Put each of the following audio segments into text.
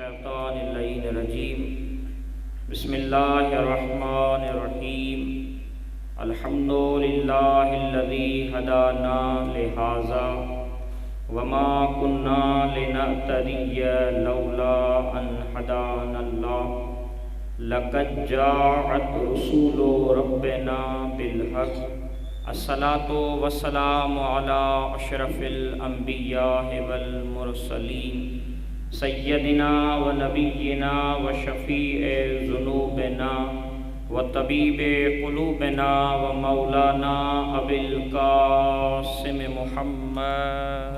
الشیطان اللعین الرجیم بسم اللہ الرحمن الرحیم الحمد للہ الذی ہدانا لہذا وما كنا لنهتدی لولا ان ہدانا اللہ لقد جاءت رسول ربنا بالحق الصلاۃ والسلام علی اشرف الانبیاء والمرسلین سیدنا و نبینا و شفیع ذنوبنا و طبیب قلوبنا و مولانا ابی القاسم محمد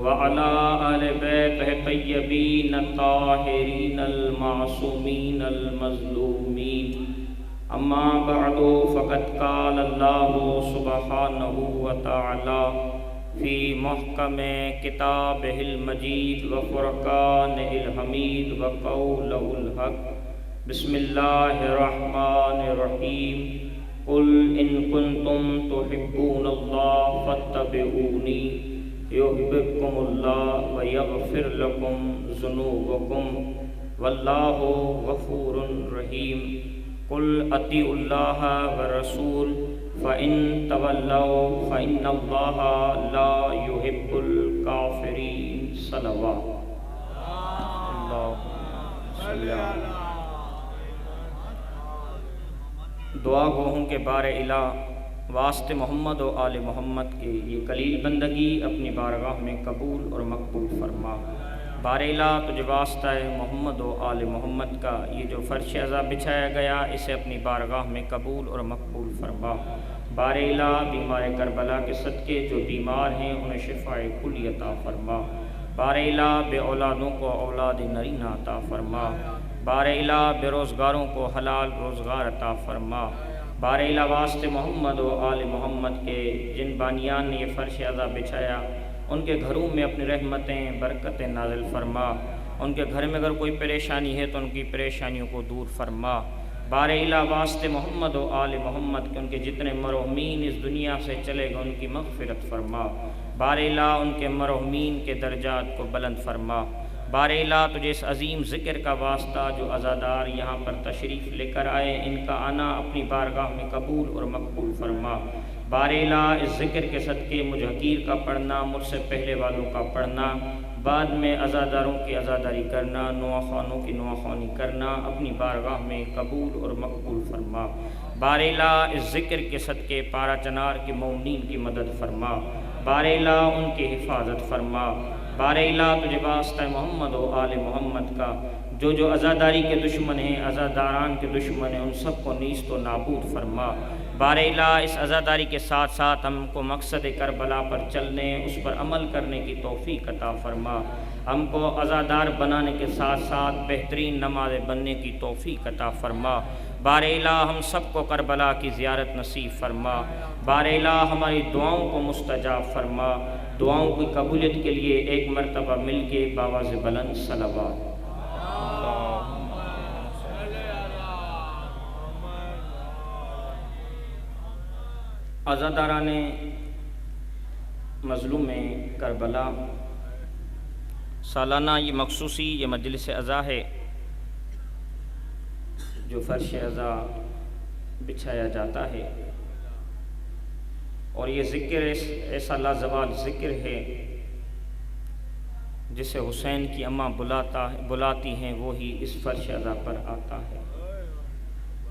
وعلى آل بیتہ طیبین الطاہرین المعصومین المظلومین اما بعد فقد قال اللہ سبحانہ وتعالی فی محکم کتابہ المجید وفرقانہ الحمید وقولہ الحق بسم اللہ الرحمن الرحیم قل ان کنتم تحبون اللہ فاتبعونی یحببکم اللہ ویغفر لکم ذنوبکم واللہ غفور رحیم قل اطیعوا اللہ والرسول فإن تولوا فإن اللہ لا يحب الکافرین صلوات دعا گو ہوں کہ بار الہ واسطے محمد و آل محمد کے یہ قلیل بندگی اپنی بارگاہ میں قبول اور مقبول فرما۔ بار الہ تجھے واسطہ ہے محمد و آل محمد کا یہ جو فرش عزا بچھایا گیا اسے اپنی بارگاہ میں قبول اور مقبول فرما۔ بار الہ بیمار کربلا کے صدقے جو بیمار ہیں انہیں شفاء کلی عطا فرما۔ بار الہ بے اولادوں کو اولاد نرینہ عطا فرما۔ بار الہ بے روزگاروں کو حلال روزگار عطا فرما۔ بار الہ واسطے محمد و آل محمد کے جن بانیان نے یہ فرش عزا بچھایا ان کے گھروں میں اپنی رحمتیں برکتیں نازل فرما۔ ان کے گھر میں اگر کوئی پریشانی ہے تو ان کی پریشانیوں کو دور فرما۔ بار الہ واسطے محمد و آل محمد کے ان کے جتنے مرحومین اس دنیا سے چلے گئے ان کی مغفرت فرما۔ بار الہ ان کے مرحومین کے درجات کو بلند فرما۔ بار الہ تجھے اس عظیم ذکر کا واسطہ جو عزادار یہاں پر تشریف لے کر آئے ان کا آنا اپنی بارگاہ میں قبول اور مقبول فرما۔ بار الہ اس ذکر کے صدقے مجھ حقیر کا پڑھنا مجھ سے پہلے والوں کا پڑھنا بعد میں عزاداروں کی عزاداری کرنا نواخوانوں کی نواخوانی کرنا اپنی بارگاہ میں قبول اور مقبول فرما۔ بار الہ اس ذکر کے صدقے پارا چنار کے مومنین کی مدد فرما۔ بار الہ ان کی حفاظت فرما۔ بار الہ تجھے واسطہ محمد و آل محمد کا جو عزاداری کے دشمن ہیں عزاداران کے دشمن ہیں ان سب کو نیست و نابود فرما۔ بار الہ اس عزاداری کے ساتھ ساتھ ہم کو مقصد کربلا پر چلنے اس پر عمل کرنے کی توفیق عطا فرما۔ ہم کو عزادار بنانے کے ساتھ ساتھ بہترین نماز بننے کی توفیق عطا فرما۔ بار الہ ہم سب کو کربلا کی زیارت نصیب فرما۔ بار الہ ہماری دعاؤں کو مستجاب فرما۔ دعاؤں کی قبولیت کے لیے ایک مرتبہ مل کے بآواز بلند صلوات۔ عزاداران مظلوم کربلا سالانہ یہ مخصوصی یہ مجلس عزا ہے جو فرش عزا بچھایا جاتا ہے اور یہ ذکر ایسا لازوال ذکر ہے جسے حسین کی اماں بلاتی ہیں وہی اس فرش عزا پر آتا ہے۔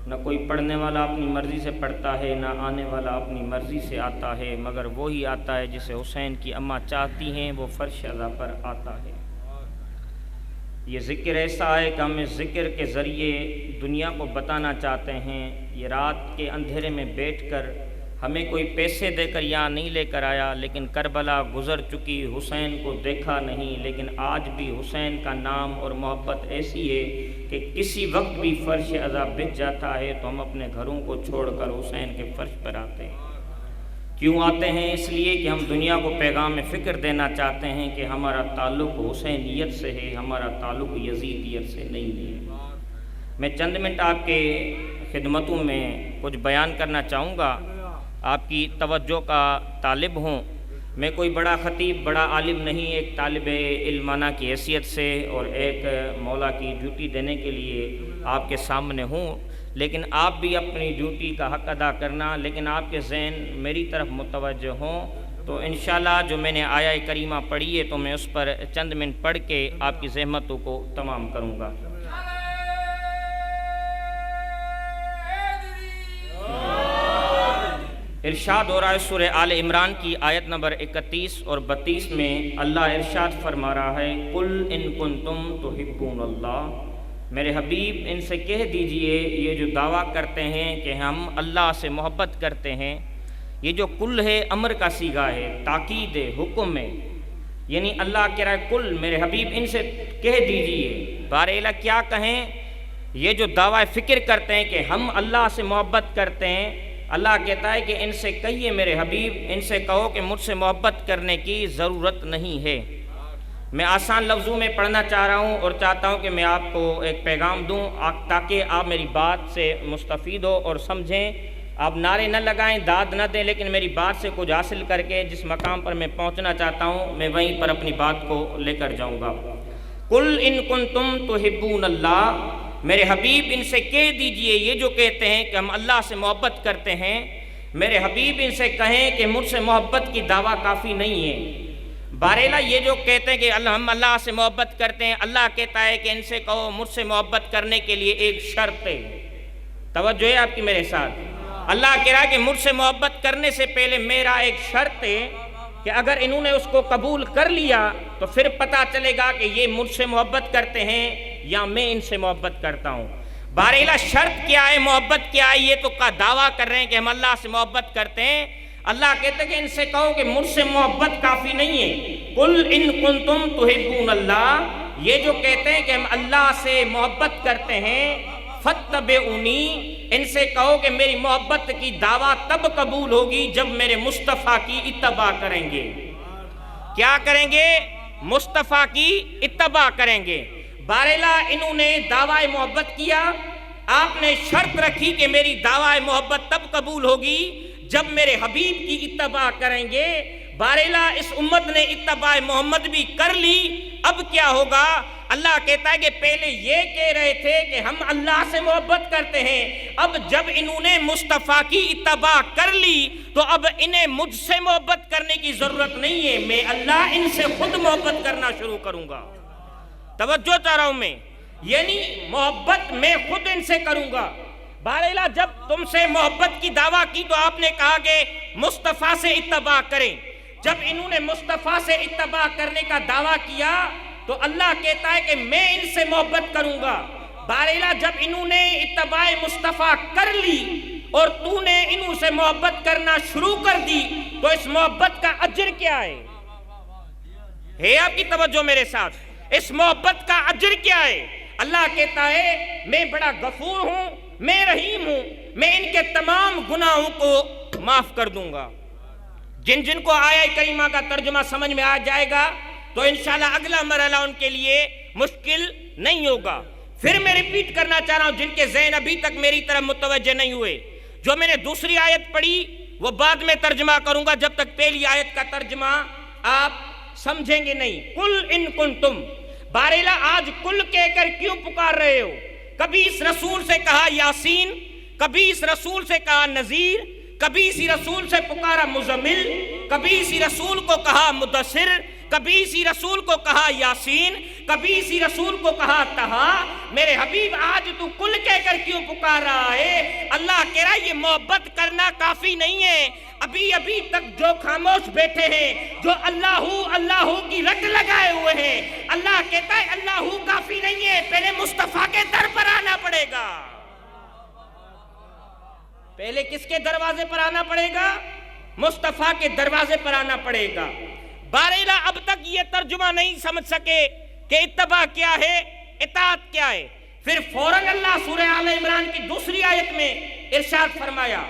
نہ کوئی پڑھنے والا اپنی مرضی سے پڑھتا ہے نہ آنے والا اپنی مرضی سے آتا ہے مگر وہی آتا ہے جسے حسین کی اماں چاہتی ہیں وہ فرش عزا پر آتا ہے۔ یہ ذکر ایسا ہے کہ ہم اس ذکر کے ذریعے دنیا کو بتانا چاہتے ہیں یہ رات کے اندھیرے میں بیٹھ کر ہمیں کوئی پیسے دے کر یہاں نہیں لے کر آیا لیکن کربلا گزر چکی حسین کو دیکھا نہیں لیکن آج بھی حسین کا نام اور محبت ایسی ہے کہ کسی وقت بھی فرش عزا بچ جاتا ہے تو ہم اپنے گھروں کو چھوڑ کر حسین کے فرش پر آتے ہیں۔ کیوں آتے ہیں؟ اس لیے کہ ہم دنیا کو پیغام فکر دینا چاہتے ہیں کہ ہمارا تعلق حسینیت سے ہے ہمارا تعلق یزیدیت سے نہیں ہے۔ میں چند منٹ آپ کے خدمتوں میں کچھ بیان کرنا چاہوں گا، آپ کی توجہ کا طالب ہوں۔ میں کوئی بڑا خطیب بڑا عالم نہیں، ایک طالب علمانہ کی حیثیت سے اور ایک مولا کی ڈیوٹی دینے کے لیے آپ کے سامنے ہوں، لیکن آپ بھی اپنی ڈیوٹی کا حق ادا کرنا، لیکن آپ کے ذہن میری طرف متوجہ ہوں تو انشاءاللہ جو میں نے آیہ کریمہ پڑھی ہے تو میں اس پر چند منٹ پڑھ کے آپ کی زحمتوں کو تمام کروں گا۔ ارشاد ہو رہا ہے سورہ آل عمران کی آیت نمبر 31 اور 32 میں اللہ ارشاد فرما رہا ہے، قُلْ إِن كُنْتُمْ تُحِبُّونَ اللَّهَ، میرے حبیب ان سے کہہ دیجئے یہ جو دعویٰ کرتے ہیں کہ ہم اللہ سے محبت کرتے ہیں، یہ جو کل ہے امر کا صیغہ ہے، تاکید ہے، حکم ہے، یعنی اللہ کہہ رہا ہے کل میرے حبیب ان سے کہہ دیجئے۔ بارئلہ کیا کہیں؟ یہ جو دعویٰ فکر کرتے ہیں کہ ہم اللہ سے محبت کرتے ہیں، اللہ کہتا ہے کہ ان سے کہیے میرے حبیب، ان سے کہو کہ مجھ سے محبت کرنے کی ضرورت نہیں ہے۔ میں آسان لفظوں میں پڑھنا چاہ رہا ہوں اور چاہتا ہوں کہ میں آپ کو ایک پیغام دوں تاکہ آپ میری بات سے مستفید ہو اور سمجھیں۔ آپ نعرے نہ لگائیں، داد نہ دیں، لیکن میری بات سے کچھ حاصل کر کے جس مقام پر میں پہنچنا چاہتا ہوں میں وہیں پر اپنی بات کو لے کر جاؤں گا۔ قُلْ إِن كُنْتُمْ تُحِبُّونَ اللَّهَ، میرے حبیب ان سے کہہ دیجئے یہ جو کہتے ہیں کہ ہم اللہ سے محبت کرتے ہیں، میرے حبیب ان سے کہیں کہ مجھ سے محبت کی دعویٰ کافی نہیں ہے۔ بارئلہ یہ جو کہتے ہیں کہ ہم اللہ سے محبت کرتے ہیں، اللہ کہتا ہے کہ ان سے کہو مجھ سے محبت کرنے کے لیے ایک شرط ہے۔ توجہ ہے آپ کی میرے ساتھ؟ اللہ کہہ رہا ہے کہ مجھ سے محبت کرنے سے پہلے میرا ایک شرط ہے کہ اگر انہوں نے اس کو قبول کر لیا تو پھر پتہ چلے گا کہ یہ مجھ سے محبت کرتے ہیں یا میں ان سے محبت کرتا ہوں۔ بارئلہ شرط کیا ہے، محبت کیا ہے؟ یہ تو کا دعویٰ کر رہے ہیں کہ ہم اللہ سے محبت کرتے ہیں۔ اللہ کہتے ہیں کہ ان سے کہو کہ مجھ سے محبت کافی نہیں ہے۔ قُلْ إِن كُنْتُمْ تُحِبُّونَ اللَّهَ، یہ جو کہتے ہیں کہ ہم اللہ سے محبت کرتے ہیں، فَاتَّبِعُونِی، ان سے کہو کہ میری محبت کی دعویٰ تب قبول ہوگی جب میرے مصطفیٰ کی اتباع کریں گے۔ کیا کریں گے؟ مصطفیٰ کی اتباع کریں گے۔ بارئلہ انہوں نے دعویٰ محبت کیا، آپ نے شرط رکھی کہ میری دعویٰ محبت تب قبول ہوگی جب میرے حبیب کی اتباع کریں گے۔ بارئلہ اس امت نے اتباع محمد بھی کر لی، اب کیا ہوگا؟ اللہ کہتا ہے کہ پہلے یہ کہہ رہے تھے کہ ہم اللہ سے محبت کرتے ہیں، اب جب انہوں نے مصطفیٰ کی اتباع کر لی تو اب انہیں مجھ سے محبت کرنے کی ضرورت نہیں ہے، میں اللہ ان سے خود محبت کرنا شروع کروں گا۔ توجہ چاہ رہا ہوں میں، یعنی محبت میں خود ان سے کروں گا۔ بارئلہ جب تم سے محبت کی دعویٰ کی تو آپ نے کہا کہ مصطفیٰ سے اتباع کریں۔ جب انہوں نے مصطفیٰ سے اتباع کرنے کا دعویٰ کیا تو اللہ کہتا ہے کہ میں ان سے محبت کروں گا۔ بارئلہ جب انہوں نے اتباع مصطفیٰ کر لی اور تو نے انہوں سے محبت کرنا شروع کر دی تو اس محبت کا اجر کیا ہے آپ کی توجہ میرے ساتھ؟ اس محبت کا اجر کیا ہے؟ اللہ کہتا ہے میں بڑا غفور ہوں، میں رحیم ہوں، میں ان کے تمام گناہوں کو معاف کر دوں گا۔ جن جن کو آیہ کریمہ کا ترجمہ سمجھ میں آ جائے گا تو انشاءاللہ اگلا مرحلہ ان کے لیے مشکل نہیں ہوگا۔ پھر میں ریپیٹ کرنا چاہ رہا ہوں جن کے ذہن ابھی تک میری طرف متوجہ نہیں ہوئے، جو میں نے دوسری آیت پڑھی وہ بعد میں ترجمہ کروں گا، جب تک پہلی آیت کا ترجمہ آپ سمجھیں گے نہیں۔ قُلْ إِن كُنْتُمْ، بارئلہ آج کل کہہ کر کیوں پکار رہے ہو؟ کبھی اس رسول سے کہا یاسین، کبھی اس رسول سے کہا نذیر، کبھی اسی رسول سے پکارا مزمل، کبھی اسی رسول کو کہا مدثر، کبھی اسی رسول کو کہا یاسین، کبھی اسی رسول کو کہا طہا۔ میرے حبیب آج تو کل کہہ کر کیوں پکار رہا ہے؟ اللہ کہہ رہا ہے یہ محبت کرنا کافی نہیں ہے۔ ابھی تک جو خاموش بیٹھے ہیں، جو اللہ کی رٹ لگائے ہوئے ہیں، اللہ کہتا ہے اللہ کافی نہیں ہے، پہلے مصطفیٰ کے در پر آنا پڑے گا۔ پہلے کس کے دروازے پر آنا پڑے گا؟ مصطفیٰ کے دروازے پر آنا پڑے گا۔ بارئلہ اب تک یہ ترجمہ نہیں سمجھ سکے کہ اتباع کیا ہے، اطاعت کیا ہے۔ پھر فوراً اللہ سورہ آل عمران کی دوسری آیت میں ارشاد فرمایا،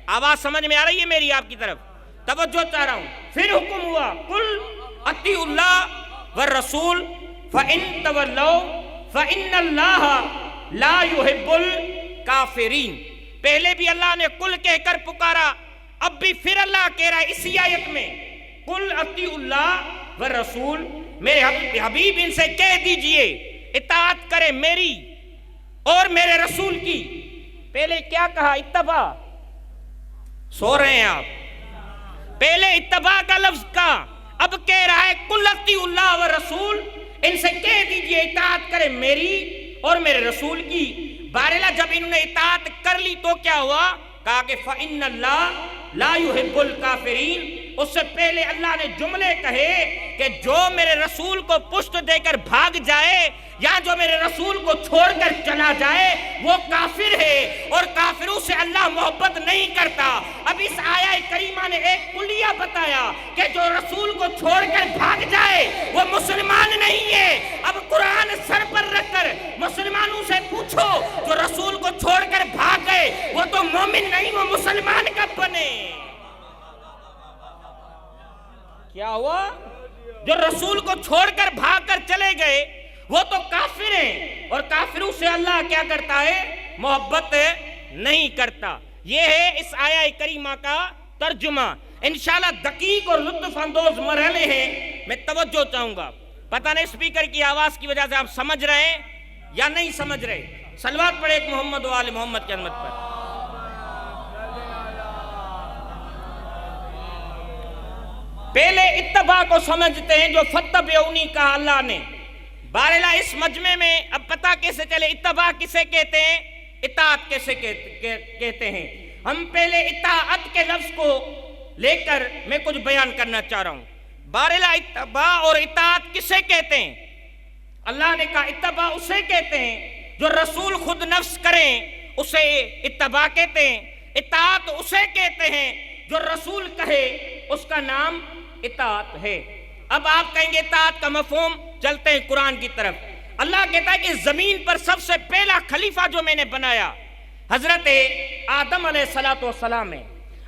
آواز سمجھ میں آ رہی ہے میری آپ کی طرف؟ توجہ چاہ رہا ہوں۔ پھر حکم ہوا قُلْ اطیعوا اللَّهَ وَالرَّسُولَ فَإِن تَوَلَّوْا فَإِنَّ اللَّهَ لَا يُحِبُّ الْكَافِرِينَ۔ پہلے بھی اللہ نے کل کہہ کر پکارا، اب بھی پھر اللہ کہہ رہا ہے اسی آیت میں قل اطیعوا اللہ والرسول، میرے حبیب ان سے کہہ دیجئے اطاعت کرے میری اور میرے رسول کی۔ پہلے کیا کہا؟ اتباع، سو رہے ہیں آپ، پہلے اتباع کا لفظ کا، اب کہہ رہا ہے قل اطیعوا اللہ والرسول، ان سے کہہ دیجئے اطاعت کرے میری اور میرے رسول کی۔ بہرحال جب انہوں نے اطاعت کر لی تو کیا ہوا؟ کہا کہ فَإِنَّ اللَّهَ لَا يُحِبُّ الْكَافِرِينَ۔ اس سے پہلے اللہ نے جملے کہے کہ جو میرے رسول کو پشت دے کر بھاگ جائے یا جو میرے رسول کو چھوڑ کر چلا جائے وہ کافر ہے، اور کافروں سے اللہ محبت نہیں کرتا۔ اب اس آیہ کریمہ نے ایک کلیہ بتایا کہ جو رسول کو چھوڑ کر بھاگ جائے وہ مسلمان نہیں ہے۔ اب قرآن سر پر رکھ کر مسلمانوں سے پوچھو جو رسول کو چھوڑ کر بھاگ گئے وہ تو مومن نہیں، وہ مسلمان کب بنے؟ کیا ہوا؟ جو رسول کو چھوڑ کر بھاگ کر چلے گئے وہ تو کافر ہیں، اور کافروں سے اللہ کیا کرتا ہے؟ محبت نہیں کرتا۔ یہ ہے اس آیہ کریمہ کا ترجمہ۔ انشاءاللہ دقیق اور لطف اندوز مرحلے ہیں، میں توجہ چاہوں گا۔ پتہ نہیں اسپیکر کی آواز کی وجہ سے آپ سمجھ رہے ہیں یا نہیں سمجھ رہے؟ صلوات پڑھے ایک محمد و آل محمد کی عظمت پر۔ پہلے اتباع کو سمجھتے ہیں جو فتبعونی کہا اللہ نے۔ بہرحال اس مجمع میں اب پتہ کیسے چلے اتباع کسے کہتے ہیں، اطاعت کیسے کہتے ہیں۔ ہم پہلے اطاعت کے لفظ کو لے کر میں کچھ بیان کرنا چاہ رہا ہوں۔ بہرحال اتباع اور اطاعت کسے کہتے ہیں؟ اللہ نے کہا اتباع اسے کہتے ہیں جو رسول خود نفس کریں، اسے اتباع کہتے ہیں۔ اطاعت اسے کہتے ہیں جو رسول کہے، اس کا نام اطاعت ہے۔ اب آپ کہیں گے اطاعت کا مفہوم، چلتے ہیں قرآن کی طرف۔ اللہ کہتا ہے کہ زمین پر سب سے پہلا خلیفہ جو میں نے بنایا حضرت آدم علیہ السلام ہے۔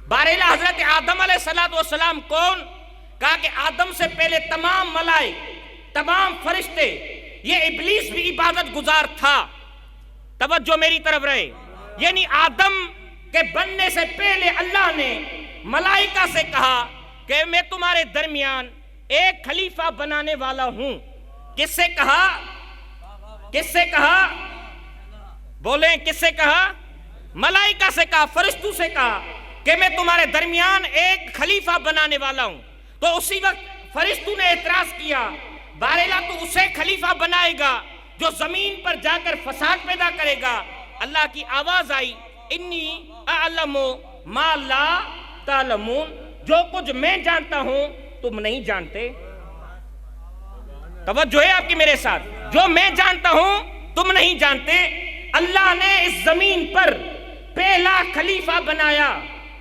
بہرحال حضرت آدم علیہ السلام کون؟ کہا کہ آدم سے پہلے تمام ملائک، تمام فرشتے، یہ ابلیس بھی عبادت گزار تھا۔ توجہ میری طرف رہے، یعنی آدم کے بننے سے پہلے اللہ نے ملائکہ سے کہا کہ میں تمہارے درمیان ایک خلیفہ بنانے والا ہوں۔ کس سے کہا؟ کس سے کہا؟ بولیں کس سے کہا؟ ملائکہ سے کہا، فرشتوں سے کہا کہ میں تمہارے درمیان ایک خلیفہ بنانے والا ہوں۔ تو اسی وقت فرشتوں نے اعتراض کیا، بہرحال تو اسے خلیفہ بنائے گا جو زمین پر جا کر فساد پیدا کرے گا۔ اللہ کی آواز آئی، انی اعلم ما لا تعلمون، جو کچھ میں جانتا ہوں تم نہیں جانتے۔ توجہ ہے آپ کی میرے ساتھ، جو میں جانتا ہوں تم نہیں جانتے۔ اللہ نے اس زمین پر پہلا خلیفہ بنایا۔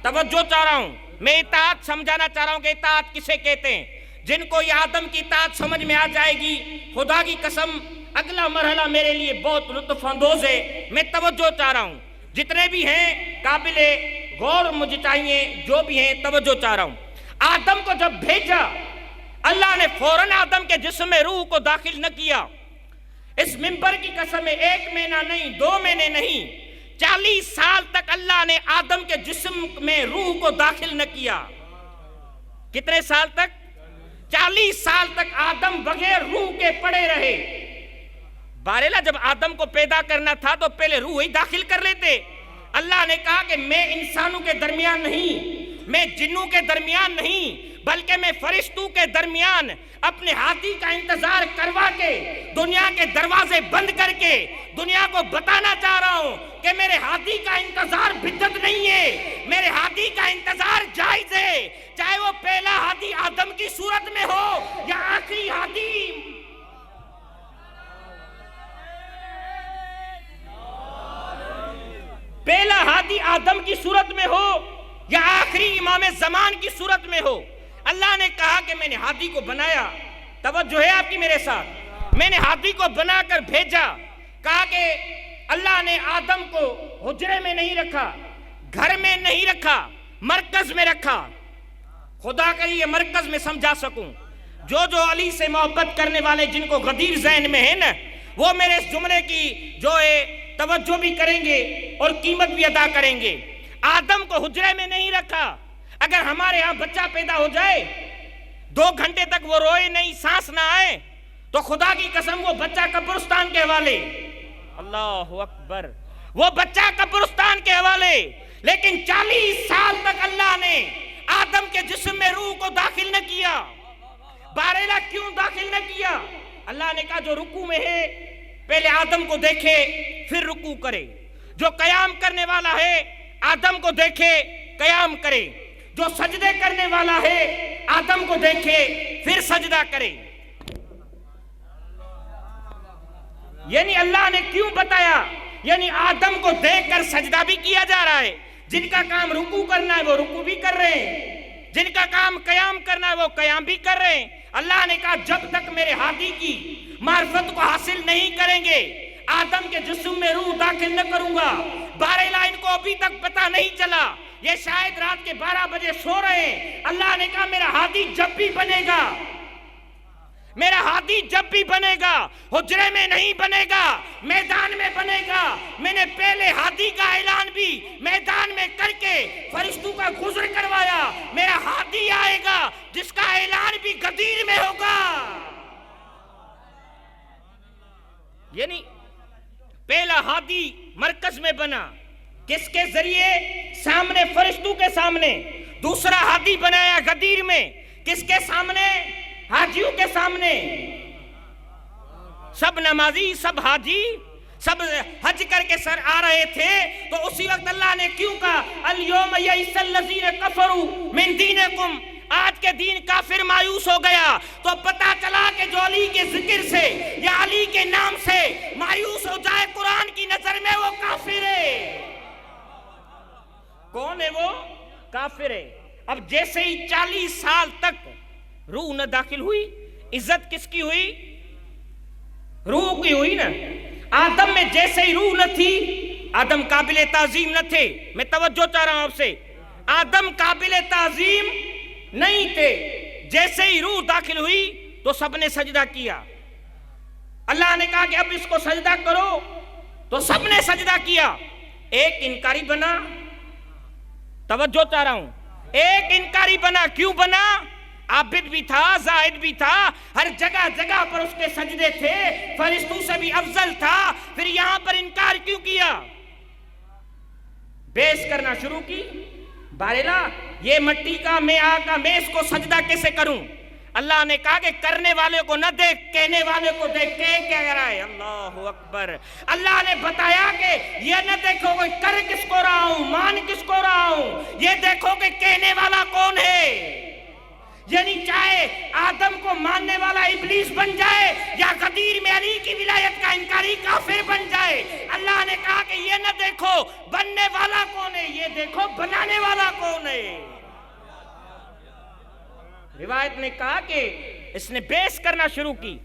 توجہ چاہ رہا ہوں، میں اطاعت سمجھانا چاہ رہا ہوں کہ اطاعت کسے کہتے ہیں۔ جن کو یہ آدم کی اطاعت سمجھ میں آ جائے گی، خدا کی قسم اگلا مرحلہ میرے لیے بہت لطف اندوز ہے۔ میں توجہ چاہ رہا ہوں، جتنے بھی ہیں قابل غور مجھے چاہیے، جو بھی ہیں توجہ چاہ رہا ہوں۔ آدم کو جب بھیجا اللہ نے فوراً آدم کے جسم میں روح کو داخل نہ کیا۔ اس منبر کی قسم ہے، 1 مہینہ نہیں، 2 مہینے نہیں، 40 سال تک اللہ نے آدم کے جسم میں روح کو داخل نہ کیا۔ کتنے سال تک؟ 40 سال تک آدم بغیر روح کے پڑے رہے۔ بہرحال جب آدم کو پیدا کرنا تھا تو پہلے روح ہی داخل کر لیتے۔ اللہ نے کہا کہ میں انسانوں کے درمیان نہیں، میں جنوں کے درمیان نہیں، بلکہ میں فرشتوں کے درمیان اپنے ہاتھی کا انتظار کروا کے دنیا کے دروازے بند کر کے دنیا کو بتانا چاہ رہا ہوں کہ میرے ہاتھی کا انتظار بدعت نہیں ہے، میرے ہاتھی کا انتظار جائز ہے، چاہے وہ پہلا ہاتھی آدم کی صورت میں ہو یا آخری ہاتھی پہلا ہاتھی آدم کی صورت میں ہو یا آخری امام زمان کی صورت میں ہو۔ اللہ نے کہا کہ میں نے ہاتھی کو بنایا۔ توجہ ہے آپ کی میرے ساتھ، میں نے ہاتھی کو بنا کر بھیجا۔ کہا کہ اللہ نے آدم کو حجرے میں نہیں رکھا، گھر میں نہیں رکھا، مرکز میں رکھا۔ خدا کا یہ مرکز میں سمجھا سکوں، جو علی سے محبت کرنے والے جن کو غدیر ذہن میں ہے نا، وہ میرے اس جملے کی جو ہے توجہ بھی کریں گے اور قیمت بھی ادا کریں گے۔ آدم کو حجرے میں نہیں رکھا۔ اگر ہمارے ہاں بچہ پیدا ہو جائے 2 گھنٹے تک وہ روئے نہیں، سانس نہ آئے، تو خدا کی قسم وہ بچہ قبرستان کے حوالے، اللہ اکبر، وہ بچہ قبرستان کے حوالے۔ لیکن 40 سال تک اللہ نے آدم کے جسم میں روح کو داخل نہ کیا۔ بارہلا کیوں داخل نہ کیا؟ اللہ نے کہا جو رکوع میں ہے پہلے آدم کو دیکھے پھر رکوع کرے، جو قیام کرنے والا ہے آدم کو دیکھے قیام کرے، جو سجدے کرنے والا ہے آدم کو دیکھے پھر سجدہ کرے۔ یعنی اللہ نے کیوں بتایا؟ یعنی آدم کو دیکھ کر سجدہ بھی کیا جا رہا ہے، جن کا کام رکوع کرنا ہے وہ رکوع بھی کر رہے ہیں، جن کا کام قیام کرنا ہے وہ قیام بھی کر رہے ہیں۔ اللہ نے کہا جب تک میرے ہادی کی معرفت کو حاصل نہیں کریں گے آدم کے جسم میں روح داخل نہ کروں گا۔ بارہلا ان کو ابھی تک پتہ نہیں چلا، یہ شاید رات کے 12 بجے سو رہے ہیں۔ اللہ نے کہا میرا ہادی جب بھی بنے گا، میرا ہادی جب بھی بنے گا حجرے میں نہیں بنے گا، میدان میں بنے گا۔ میں نے پہلے ہادی کا اعلان بھی میدان میں کر کے فرشتوں کا گزر کروایا، میرا ہادی آئے گا جس کا اعلان بھی غدیر میں ہوگا۔ یعنی پہلا ہادی مرکز میں بنا، کس کے ذریعے؟ سامنے فرشتوں کے سامنے۔ دوسرا ہادی بنایا غدیر میں، کس کے سامنے؟ حاجیوں کے سامنے۔ سب نمازی، سب حاجی، سب حج کر کے سر آ رہے تھے، تو اسی وقت اللہ نے کیوں کہا الیوم یئس الذین کفروا من دینکم، آج کے دین کافر مایوس ہو گیا۔ تو پتہ چلا کہ جو علی کے ذکر سے یا علی کے نام سے مایوس ہو جائے قرآن کی نظر میں وہ کافر ہے۔ کون ہے وہ؟ کافر ہے۔ اب جیسے ہی 40 سال تک روح نہ داخل ہوئی، عزت کس کی ہوئی؟ روح کی ہوئی نا۔ آدم میں جیسے ہی روح نہ تھی، آدم قابل تعظیم نہ تھے۔ میں توجہ چاہ رہا ہوں آپ سے، آدم قابل تعظیم نہیں تھے۔ جیسے ہی روح داخل ہوئی تو سب نے سجدہ کیا۔ اللہ نے کہا کہ اب اس کو سجدہ کرو، تو سب نے سجدہ کیا۔ ایک انکاری بنا، توجہ چاہ رہا ہوں، ایک انکاری بنا۔ کیوں بنا؟ عابد بھی تھا، زاہد بھی تھا، ہر جگہ جگہ پر اس کے سجدے تھے، فرشتوں سے بھی افضل تھا، پھر یہاں پر انکار کیوں کیا؟ بیس کرنا شروع کی۔ بارہلا یہ مٹی کا، میں آگ کا، میں اس کو سجدہ کیسے کروں؟ اللہ نے کہا کہ کرنے والے کو نہ دیکھ، کہنے والے کو دیکھ کے کیا کہہ رہا ہے؟ اللہ اکبر۔ اللہ نے بتایا کہ یہ نہ دیکھو کہ کر کس کو رہا ہوں، مان کس کو رہا ہوں، یہ دیکھو کہ کہنے والا کون ہے۔ یعنی چاہے آدم کو ماننے والا ابلیس بن جائے یا غدیر میں علی کی ولایت کا انکاری کافر بن جائے، اللہ نے کہا کہ یہ نہ دیکھو بننے والا کون ہے، یہ دیکھو بنانے والا کون ہے۔ روایت نے کہا کہ اس نے بیس کرنا شروع کی۔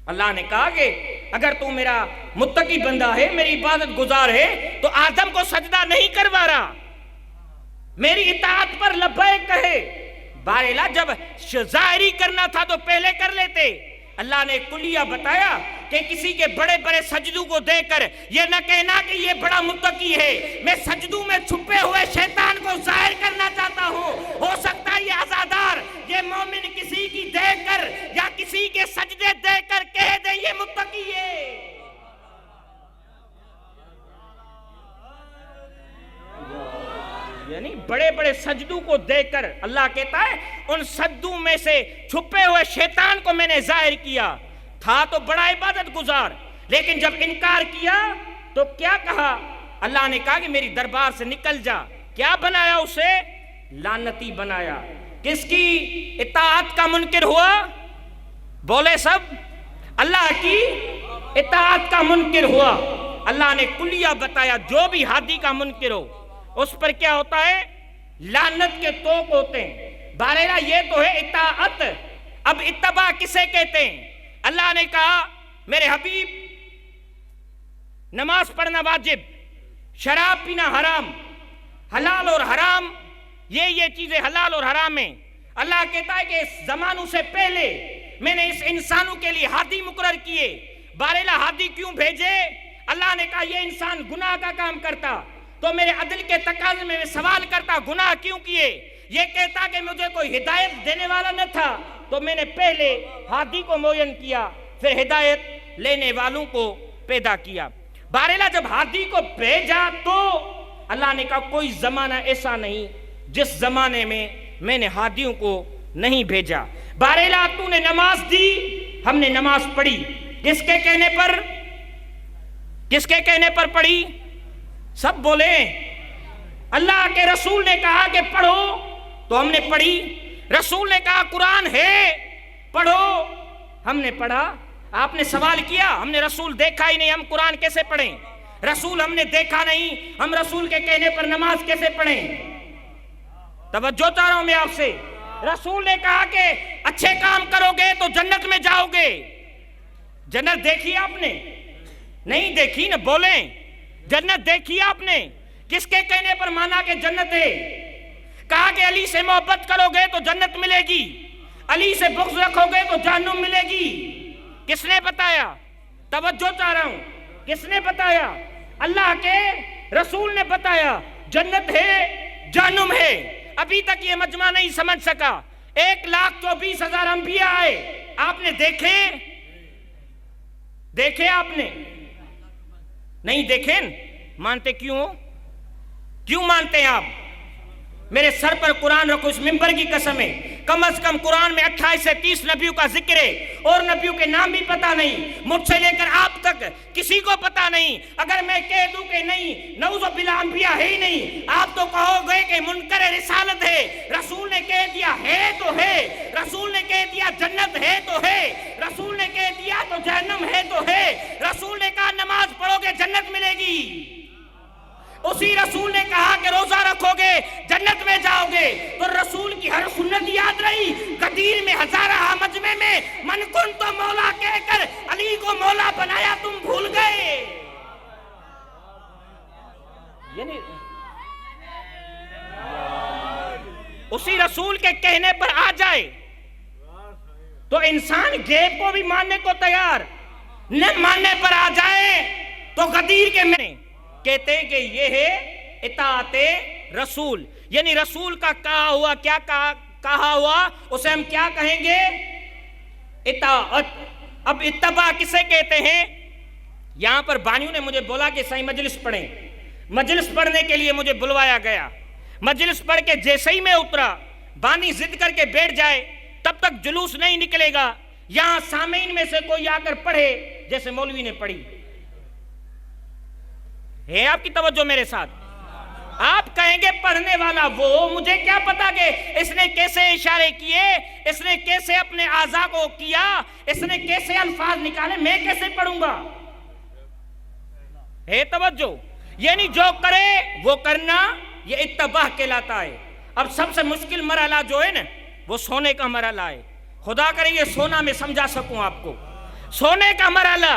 اللہ نے کہا کہ اگر تو میرا متقی بندہ ہے، میری عبادت گزار ہے، تو آدم کو سجدہ نہیں کروا رہا، میری اطاعت پر لبیک کہے۔ بارہلا جب ظاہری کرنا تھا تو پہلے کر لیتے۔ اللہ نے کلیہ بتایا کہ کسی کے بڑے بڑے سجدوں کو دیکھ کر یہ نہ کہنا کہ یہ بڑا متقی ہے، میں سجدوں میں چھپے ہوئے شیطان کو ظاہر کرنا چاہتا ہوں۔ ہو سکتا ہے یہ عزادار، یہ مومن کسی کی دیکھ کر یا کسی کے سجدے دیکھ کر کہہ دے یہ متقی ہے۔ یعنی بڑے بڑے سجدوں کو دیکھ کر اللہ کہتا ہے ان سجدوں میں سے چھپے ہوئے شیطان کو میں نے ظاہر کیا۔ تھا تو بڑا عبادت گزار، لیکن جب انکار کیا تو کیا کہا؟ اللہ نے کہا کہ میری دربار سے نکل جا۔ کیا بنایا اسے؟ لعنتی بنایا۔ کس کی اطاعت کا منکر ہوا؟ بولے سب، اللہ کی اطاعت کا منکر ہوا۔ اللہ نے کلیہ بتایا جو بھی ہادی کا منکر ہو اس پر کیا ہوتا ہے؟ لعنت کے طوق ہوتے ہیں۔ بارہلا یہ تو ہے اطاعت۔ اب اتباع کسے کہتے ہیں؟ اللہ نے کہا میرے حبیب نماز پڑھنا واجب، شراب پینا حرام، حلال اور حرام یہ چیزیں حلال اور حرام ہیں۔ اللہ کہتا ہے کہ اس زمانوں سے پہلے میں نے اس انسانوں کے لیے ہادی مقرر کیے۔ بارہلا ہادی کیوں بھیجے؟ اللہ نے کہا یہ انسان گناہ کا کام کرتا تو میرے عدل کے تقاضے میں سوال کرتا گناہ کیوں کیے؟ یہ کہتا کہ مجھے کوئی ہدایت دینے والا نہ تھا تو میں نے پہلے ہادی کو معین کیا، پھر ہدایت لینے والوں کو پیدا کیا۔ بہرحال جب ہادی کو بھیجا تو اللہ نے کہا کوئی زمانہ ایسا نہیں جس زمانے میں نے ہادیوں کو نہیں بھیجا۔ بہرحال تو نے نماز دی، ہم نے نماز پڑھی، کس کے کہنے پر؟ کس کے کہنے پر پڑھی؟ سب بولیں۔ اللہ کے رسول نے کہا کہ پڑھو تو ہم نے پڑھی، رسول نے کہا قرآن ہے پڑھو، ہم نے پڑھا۔ آپ نے سوال کیا، ہم نے رسول دیکھا ہی نہیں، ہم قرآن کیسے پڑھیں؟ رسول ہم نے دیکھا نہیں، ہم رسول کے کہنے پر نماز کیسے پڑھیں؟ توجہ چاہ رہا ہوں میں آپ سے۔ رسول نے کہا کہ اچھے کام کرو گے تو جنت میں جاؤ گے۔ جنت دیکھی آپ نے؟ نہیں دیکھی نا، بولیں جنت دیکھی آپ نے؟ کس کے کہنے پر مانا کہ جنت ہے؟ کہا کہ علی سے محبت کرو گے تو جنت ملے گی، علی سے بغض رکھو گے تو جہنم ملے گی۔ کس نے بتایا؟ توجہ چاہ رہا ہوں، کس نے بتایا؟ اللہ کے رسول نے بتایا جنت ہے جہنم ہے۔ ابھی تک یہ مجمع نہیں سمجھ سکا۔ 1,24,000 انبیاء آئے، آپ نے دیکھے؟ دیکھے آپ نے؟ نہیں دیکھیں؟ مانتے کیوں؟ کیوں مانتے ہیں آپ؟ میرے سر پر قرآن رکھو، اس منبر کی قسم ہے، کم از کم قرآن میں 28 سے 30 نبیوں کا ذکر ہے، اور نبیوں کے نام بھی پتہ نہیں، مجھ سے لے کر آپ تک کسی کو پتہ نہیں۔ اگر میں کہہ دوں کہ نہیں نعوذ باللہ انبیاء ہے ہی نہیں، آپ تو کہو گے کہ منکر رسالت ہے۔ رسول نے کہہ دیا ہے تو ہے، رسول نے کہہ دیا جنت ہے تو ہے، رسول نے کہہ دیا تو جہنم ہے تو ہے، رسول نے کہا نماز پڑھو گے جنت ملے گی، اسی رسول نے کہا کہ روزہ رکھو گے جنت میں جاؤ گے، تو رسول کی ہر سنت یاد رہی۔ غدیر میں ہزارہ مجمع میں من کن تو مولا کہہ کر علی کو مولا بنایا، تم بھول گئے۔ یعنی اسی رسول کے کہنے پر آ جائے تو انسان غیب کو بھی ماننے کو تیار، نہ ماننے پر آ جائے تو غدیر کے میں کہتے ہیں کہ یہ ہے اطاعت رسول، یعنی رسول کا کہا ہوا کیا کہا ہوا اسے ہم کیا کہیں گے؟ اطاعت۔ اب اتباع کسے کہتے ہیں؟ یہاں پر بانیوں نے مجھے بولا کہ سائیں مجلس پڑھیں، مجلس پڑھنے کے لیے مجھے بلوایا گیا۔ مجلس پڑھ کے جیسے ہی میں اترا، بانی ضد کر کے بیٹھ جائے تب تک جلوس نہیں نکلے گا، یہاں سامعین میں سے کوئی آ کر پڑھے جیسے مولوی نے پڑھی ہے۔ آپ کی توجہ میرے ساتھ؟ آپ کہیں گے پڑھنے والا وہ، مجھے کیا پتا کہ اس نے کیسے اشارے کیے، اس نے کیسے اپنے اعضاء کو کیا، اس نے کیسے الفاظ نکالے، میں کیسے پڑھوں گا؟ ہے توجہ؟ یعنی جو کرے وہ کرنا، یہ اتباع کہلاتا ہے۔ اب سب سے مشکل مرحلہ جو ہے نا وہ سونے کا مرحلہ ہے۔ خدا کرے یہ سونا میں سمجھا سکوں آپ کو۔ سونے کا مرحلہ،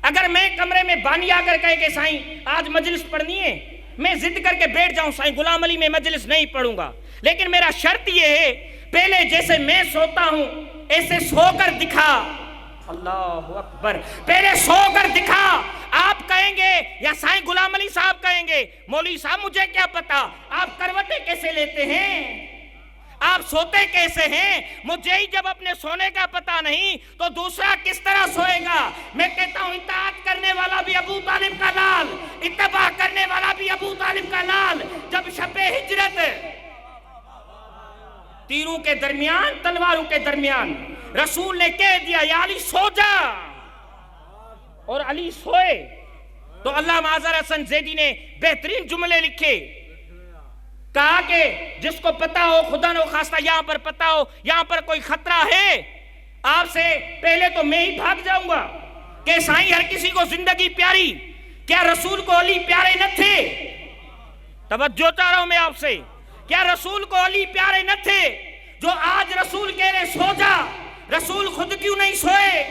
اگر میں کمرے میں بانی آ کر کہے کہ سائیں آج مجلس پڑھنی ہے، میں ضد کر کے بیٹھ جاؤں سائیں غلام علی میں مجلس نہیں پڑھوں گا، لیکن میرا شرط یہ ہے پہلے جیسے میں سوتا ہوں ایسے سو کر دکھا۔ اللہ اکبر، پہلے سو کر دکھا۔ آپ کہیں گے یا سائیں غلام علی صاحب کہیں گے مولوی صاحب مجھے کیا پتا آپ کروٹیں کیسے لیتے ہیں، آپ سوتے کیسے ہیں؟ مجھے ہی جب اپنے سونے کا پتہ نہیں تو دوسرا کس طرح سوئے گا؟ میں کہتا ہوں اطاعت کرنے والا بھی ابو طالب کا لال، اتباع کرنے والا بھی ابو طالب کا لال۔ جب شب ہجرت تیروں کے درمیان، تلواروں کے درمیان، رسول نے کہہ دیا یا علی سو جا، اور علی سوئے، تو علامہ اظہر حسن زیدی نے بہترین جملے لکھے، کہا کہ جس کو پتا ہو خدا نو خواستہ یہاں پر پتا ہو یہاں پر کوئی خطرہ ہے، آپ سے پہلے تو میں ہی بھاگ جاؤں گا کہ سائیں ہر کسی کو زندگی پیاری، کیا رسول کو علی پیارے نہ تھے؟ توجہ چاہ رہا ہوں میں آپ سے، کیا رسول کو علی پیارے نہ تھے؟ جو آج رسول کہہ رہے سو جا، رسول خود کیوں نہیں سوئے؟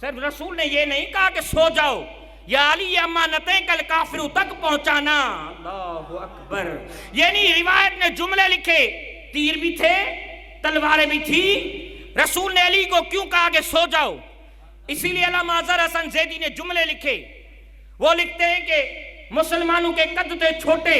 صرف رسول نے یہ نہیں کہا کہ سو جاؤ، یا علی امانتیں کل کافروں تک پہنچانا۔ اللہ اکبر، یعنی روایت نے جملے لکھے، تیر بھی تھے تلواریں بھی تھی، رسول نے علی کو کیوں کہا کہ سو جاؤ؟ اسی لیے علامہ اظہر حسن زیدی نے جملے لکھے، وہ لکھتے ہیں کہ مسلمانوں کے قد تھے چھوٹے،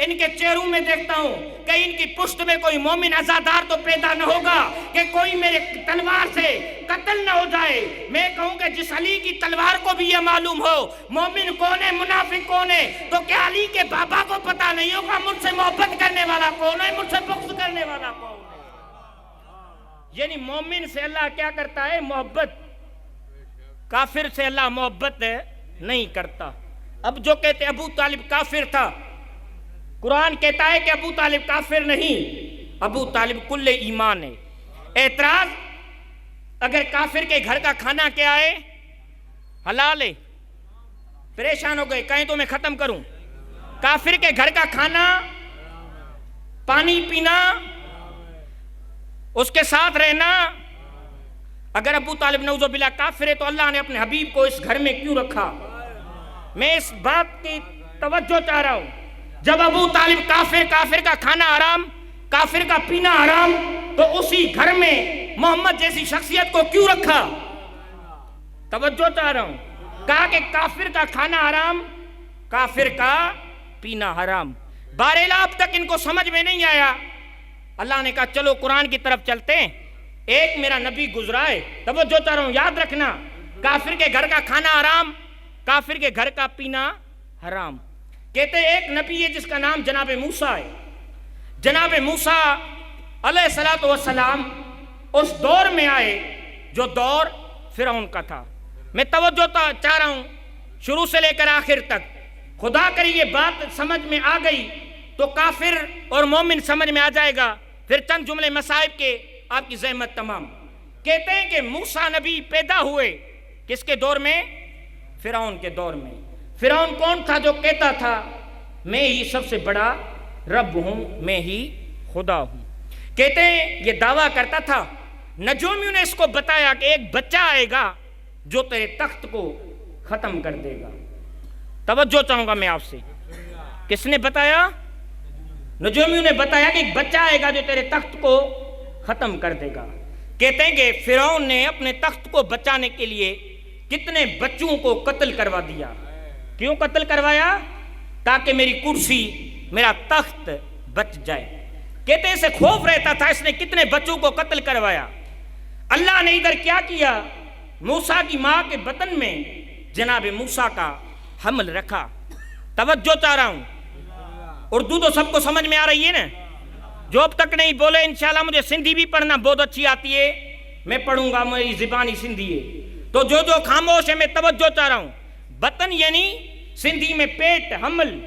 ان کے چہروں میں دیکھتا ہوں کہ ان کی پشت میں کوئی مومن عزادار تو پیدا نہ ہوگا کہ کوئی میرے تلوار سے قتل نہ ہو جائے۔ میں کہوں کہ جس علی کی تلوار کو بھی یہ معلوم ہو مومن کون ہے منافق کون ہے، تو کیا علی کے بابا کو پتہ نہیں ہوگا مجھ سے محبت کرنے والا کون ہے، مجھ سے بغض کرنے والا کون ہے؟ یعنی مومن سے اللہ کیا کرتا ہے؟ محبت۔ کافر سے اللہ محبت نہیں کرتا۔ اب جو کہتے ابو طالب کافر تھا، قرآن کہتا ہے کہ ابو طالب کافر نہیں، ابو طالب کل ایمان ہے۔ اعتراض، اگر کافر کے گھر کا کھانا کیا ہے؟ حلال ہے۔ پریشان ہو گئے، کہیں تو میں ختم کروں۔ کافر کے گھر کا کھانا، پانی پینا، اس کے ساتھ رہنا، اگر ابو طالب نعوذ باللہ کافر ہے تو اللہ نے اپنے حبیب کو اس گھر میں کیوں رکھا؟ میں اس بات کی توجہ چاہ رہا ہوں، جب ابو طالب کافر، کافر کا کھانا حرام، کافر کا پینا حرام، تو اسی گھر میں محمد جیسی شخصیت کو کیوں رکھا؟ توجہ چاہ رہا ہوں۔ کہا کہ کافر کا کھانا حرام، کافر کا پینا حرام۔ بہرحال اب تک ان کو سمجھ میں نہیں آیا۔ اللہ نے کہا چلو قرآن کی طرف چلتے ہیں۔ ایک میرا نبی گزرا ہے، توجہ چاہ رہا ہوں، یاد رکھنا، کافر کے گھر کا کھانا حرام، کافر کے گھر کا پینا حرام۔ کہتے ہیں ایک نبی ہے جس کا نام جناب موسیٰ ہے۔ جناب موسیٰ علیہ السلام اس دور میں آئے جو دور فرعون کا تھا۔ میں توجہ چاہ رہا ہوں شروع سے لے کر آخر تک، خدا کری یہ بات سمجھ میں آ گئی تو کافر اور مومن سمجھ میں آ جائے گا۔ پھر چند جملے مصائب کے، آپ کی زحمت تمام۔ کہتے ہیں کہ موسیٰ نبی پیدا ہوئے کس کے دور میں؟ فرعون کے دور میں۔ فرعون کون تھا جو کہتا تھا میں ہی سب سے بڑا رب ہوں، میں ہی خدا ہوں؟ کہتے ہیں یہ دعویٰ کرتا تھا۔ نجومیوں نے اس کو بتایا کہ ایک بچہ آئے گا جو تیرے تخت کو ختم کر دے گا۔ توجہ چاہوں گا میں آپ سے، کس نے بتایا؟ نجومیوں نے بتایا کہ ایک بچہ آئے گا جو تیرے تخت کو ختم کر دے گا۔ کہتے ہیں کہ فرعون نے اپنے تخت کو بچانے کے لیے کتنے بچوں کو قتل کروا دیا۔ کیوں قتل کروایا؟ تاکہ میری کرسی، میرا تخت بچ جائے۔ کہتے ہیں اسے خوف رہتا تھا، اس نے کتنے بچوں کو قتل کروایا۔ اللہ نے ادھر کیا کیا؟ موسیٰ کی ماں کے بطن میں جناب موسیٰ کا حمل رکھا۔ توجہ چاہ رہا ہوں، اردو تو سب کو سمجھ میں آ رہی ہے نا؟ جو اب تک نہیں بولے انشاءاللہ مجھے سندھی بھی پڑھنا بہت اچھی آتی ہے، میں پڑھوں گا، میری زبانی سندھی ہے۔ تو جو خاموش ہے میں توجہ چاہ رہا ہوں۔ بطن یعنی سندھی میں پیٹ، حمل۔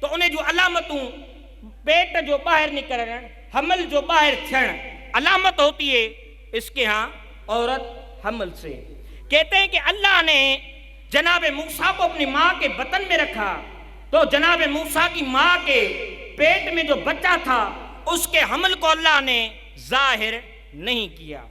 تو انہیں جو علامتوں، پیٹ جو باہر نکلن، حمل جو باہر تھن، علامت ہوتی ہے اس کے ہاں عورت حمل سے۔ کہتے ہیں کہ اللہ نے جناب موسیٰ کو اپنی ماں کے بطن میں رکھا، تو جناب موسیٰ کی ماں کے پیٹ میں جو بچہ تھا اس کے حمل کو اللہ نے ظاہر نہیں کیا۔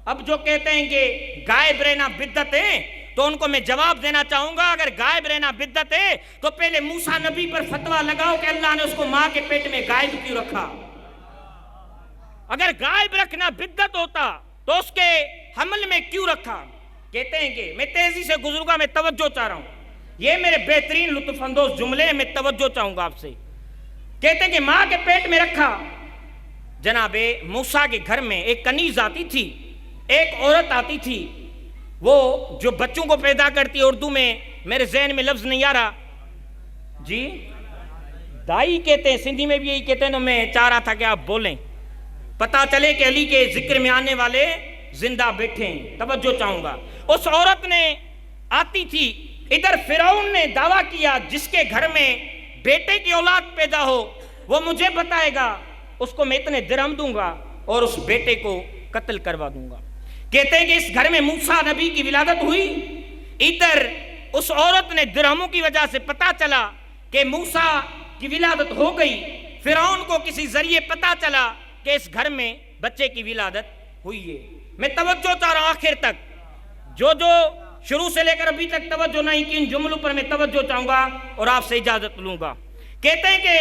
اب جو کہتے ہیں کہ غائب رہنا بدعت ہے، تو ان کو میں جواب دینا چاہوں گا، اگر غائب رہنا بدعت ہے تو پہلے موسیٰ نبی پر فتویٰ لگاؤ کہ اللہ نے اس کو ماں کے پیٹ میں غائب کیوں رکھا؟ اگر غائب رکھنا بدعت ہوتا تو اس کے حمل میں کیوں رکھا؟ کہتے ہیں کہ میں تیزی سے گزروں گا، میں توجہ چاہ رہا ہوں، یہ میرے بہترین لطف اندوز جملے ہیں، میں توجہ چاہوں گا آپ سے۔ کہتے ہیں کہ ماں کے پیٹ میں رکھا۔ جناب موسیٰ کے گھر میں ایک کنیز آتی تھی، ایک عورت آتی تھی، وہ جو بچوں کو پیدا کرتی ہے، اردو میں میرے ذہن میں لفظ نہیں آ رہا جی، دائی کہتے ہیں، سندھی میں بھی یہی کہتے ہیں، تو میں چاہ رہا تھا کہ آپ بولیں، پتہ چلے کہ علی کے ذکر میں آنے والے زندہ بیٹھے ہیں۔ توجہ چاہوں گا، اس عورت نے آتی تھی، ادھر فرعون نے دعویٰ کیا جس کے گھر میں بیٹے کی اولاد پیدا ہو وہ مجھے بتائے گا، اس کو میں اتنے درہم دوں گا اور اس بیٹے کو قتل کروا دوں گا۔ کہتے ہیں کہ اس گھر میں موسیٰ نبی کی ولادت ہوئی، ادھر اس عورت نے درہموں کی وجہ سے پتہ چلا کہ موسیٰ کی ولادت ہو گئی، فرعون کو کسی ذریعے پتہ چلا کہ اس گھر میں بچے کی ولادت ہوئی ہے۔ میں توجہ چاہ رہا ہوں آخر تک، جو شروع سے لے کر ابھی تک توجہ نہیں کی، ان جملوں پر میں توجہ چاہوں گا اور آپ سے اجازت لوں گا۔ کہتے ہیں کہ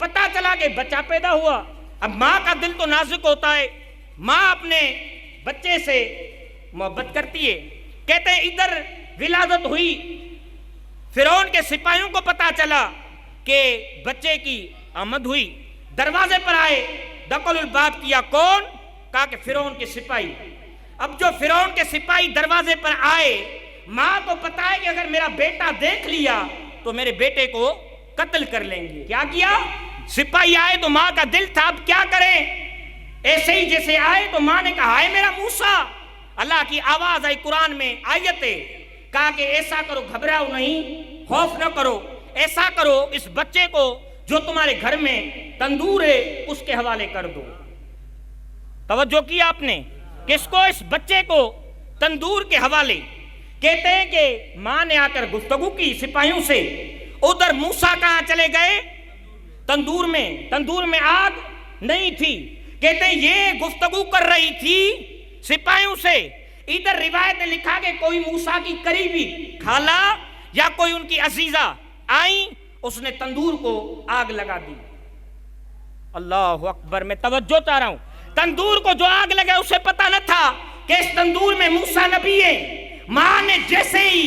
پتہ چلا کہ بچہ پیدا ہوا، اب ماں کا دل تو نازک ہوتا ہے، ماں اپنے بچے سے محبت کرتی ہے۔ کہتے ہیں ادھر ولادت ہوئی، فرعون کے سپاہیوں کو پتا چلا کہ بچے کی آمد ہوئی، دروازے پر آئے، دخل الباب کیا، کون؟ کہا کہ فرعون کے سپاہی۔ اب جو فرعون کے سپاہی دروازے پر آئے، ماں کو پتا ہے کہ اگر میرا بیٹا دیکھ لیا تو میرے بیٹے کو قتل کر لیں گے۔ کیا کیا؟ سپاہی آئے تو ماں کا دل تھا اب کیا کریں؟ ایسے ہی جیسے آئے تو ماں نے کہا ہائے میرا موسیٰ، اللہ کی آواز آئی قرآن میں آیتیں، کہا کہ ایسا کرو، گھبراؤ نہیں، خوف نہ کرو، ایسا کرو اس بچے کو جو تمہارے گھر میں تندور ہے اس کے حوالے کر دو۔ توجہ کیا آپ نے؟ کس کو؟ اس بچے کو تندور کے حوالے۔ کہتے ہیں کہ ماں نے آ کر گفتگو کی سپاہیوں سے، ادھر موسیٰ کہاں چلے گئے؟ تندور میں آگ نہیں تھی۔ کہتے ہیں یہ گفتگو کر رہی تھی سپاہیوں سے، ادھر روایت نے لکھا کہ کوئی موسیٰ کی قریبی خالہ یا کوئی ان کی عزیزہ آئیں، اس نے تندور کو آگ لگا دی۔ اللہ اکبر، میں توجہ چاہ رہا ہوں، تندور کو جو آگ لگا اسے پتا نہ تھا کہ اس تندور میں موسیٰ نبی ہے۔ ماں نے جیسے ہی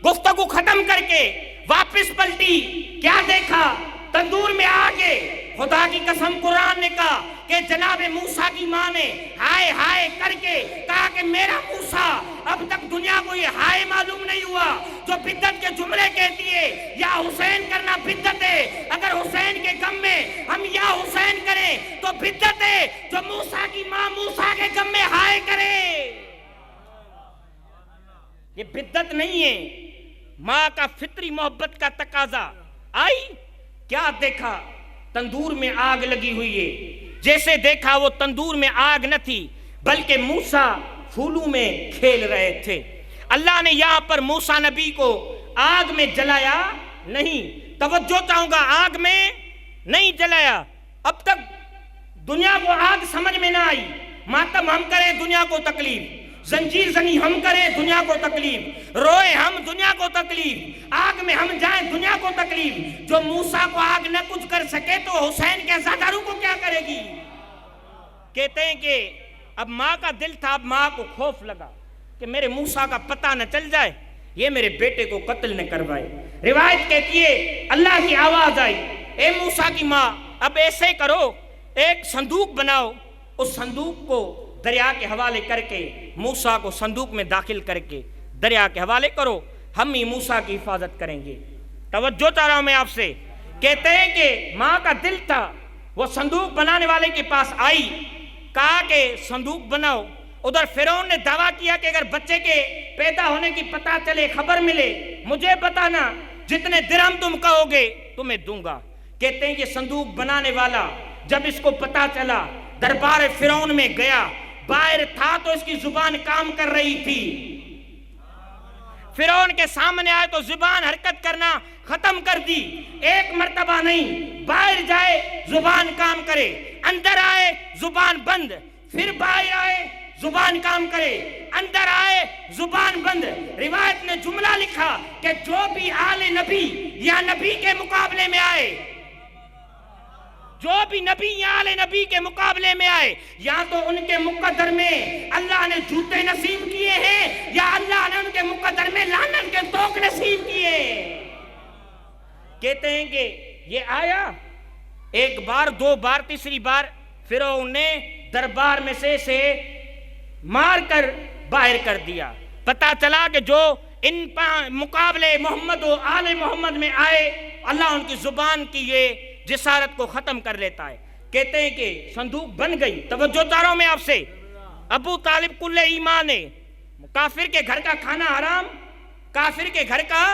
گفتگو ختم کر کے واپس پلٹی، کیا دیکھا؟ تندور میں آگے۔ خدا کی قسم قرآن نے کہا کہ جناب موسیٰ کی ماں نے ہائے ہائے کر کے کہا کہ میرا موسیٰ، اب تک دنیا کو یہ ہائے معلوم نہیں ہوا جو بدعت کے جملے کہتی ہے یا حسین کرنا بدعت ہے، اگر حسین کے غم میں ہم یا حسین کریں تو بدعت ہے، جو موسیٰ کی ماں موسیٰ کے غم میں ہائے کرے یہ بدعت نہیں ہے۔ ماں کا فطری محبت کا تقاضا۔ آئی، کیا دیکھا؟ تندور میں آگ لگی ہوئی ہے۔ جیسے دیکھا وہ تندور میں آگ نہ تھی بلکہ موسیٰ پھولوں میں کھیل رہے تھے۔ اللہ نے یہاں پر موسیٰ نبی کو آگ میں جلایا نہیں۔ توجہ چاہوں گا، آگ میں نہیں جلایا۔ اب تک دنیا کو آگ سمجھ میں نہ آئی، ماتم ہم کریں دنیا کو تکلیف، زنجیر زنی ہم کریں دنیا کو تکلیف، روئے ہم دنیا کو تکلیف، آگ میں ہم جائیں دنیا کو تکلیف۔ جو موسیٰ کو آگ نہ کچھ کر سکے تو حسین کے عزاداروں کو کیا کرے گی؟ کہتے ہیں کہ اب ماں کا دل تھا، اب ماں کو خوف لگا کہ میرے موسیٰ کا پتہ نہ چل جائے، یہ میرے بیٹے کو قتل نہ کروائے۔ روایت کہتی ہے اللہ کی آواز آئی، اے موسیٰ کی ماں اب ایسے کرو، ایک صندوق بناؤ، اس صندوق کو دریا کے حوالے کر کے موسیٰ کو صندوق میں داخل کر کے دریا کے حوالے کرو، ہم ہی موسیٰ کی حفاظت کریں گے۔ توجہ چاہ رہا ہوں میں آپ سے۔ کہتے ہیں کہ ماں کا دل تھا، وہ صندوق بنانے والے کے پاس آئی، کہا کہ صندوق بناؤ۔ ادھر فرعون نے دعویٰ کیا کہ اگر بچے کے پیدا ہونے کی پتہ چلے، خبر ملے، مجھے بتانا، جتنے درہم تم کہو گے تمہیں دوں گا۔ کہتے ہیں کہ صندوق بنانے والا جب اس کو پتہ چلا دربار فرعون میں گیا، باہر تھا تو اس کی زبان کام کر رہی تھی، فرعون کے سامنے آئے تو زبان حرکت کرنا ختم کر دی، ایک مرتبہ نہیں، باہر جائے زبان کام کرے، اندر آئے زبان بند، پھر باہر آئے زبان کام کرے، اندر آئے زبان بند۔ روایت نے جملہ لکھا کہ جو بھی آل نبی یا نبی کے مقابلے میں آئے، جو بھی نبی یا آل نبی کے مقابلے میں آئے، یا تو ان کے مقدر میں اللہ نے جوتے نصیب کیے ہیں یا اللہ نے ان کے مقدر میں لعنت کے توق نصیب کیے۔ کہتے ہیں کہ یہ آیا ایک بار، دو بار، تیسری بار فرعون نے دربار میں سے مار کر باہر کر دیا۔ پتہ چلا کہ جو ان مقابلے محمد و آل محمد میں آئے، اللہ ان کی زبان کی یہ جسارت کو ختم کر لیتا ہے۔ کہتے ہیں کہ صندوق بن گئی۔ توجہ چاہ رہا ہوں میں آپ سے۔ ابو طالب کل ایمان ہے، کافر کے گھر کا کھانا حرام، کافر کے گھر کا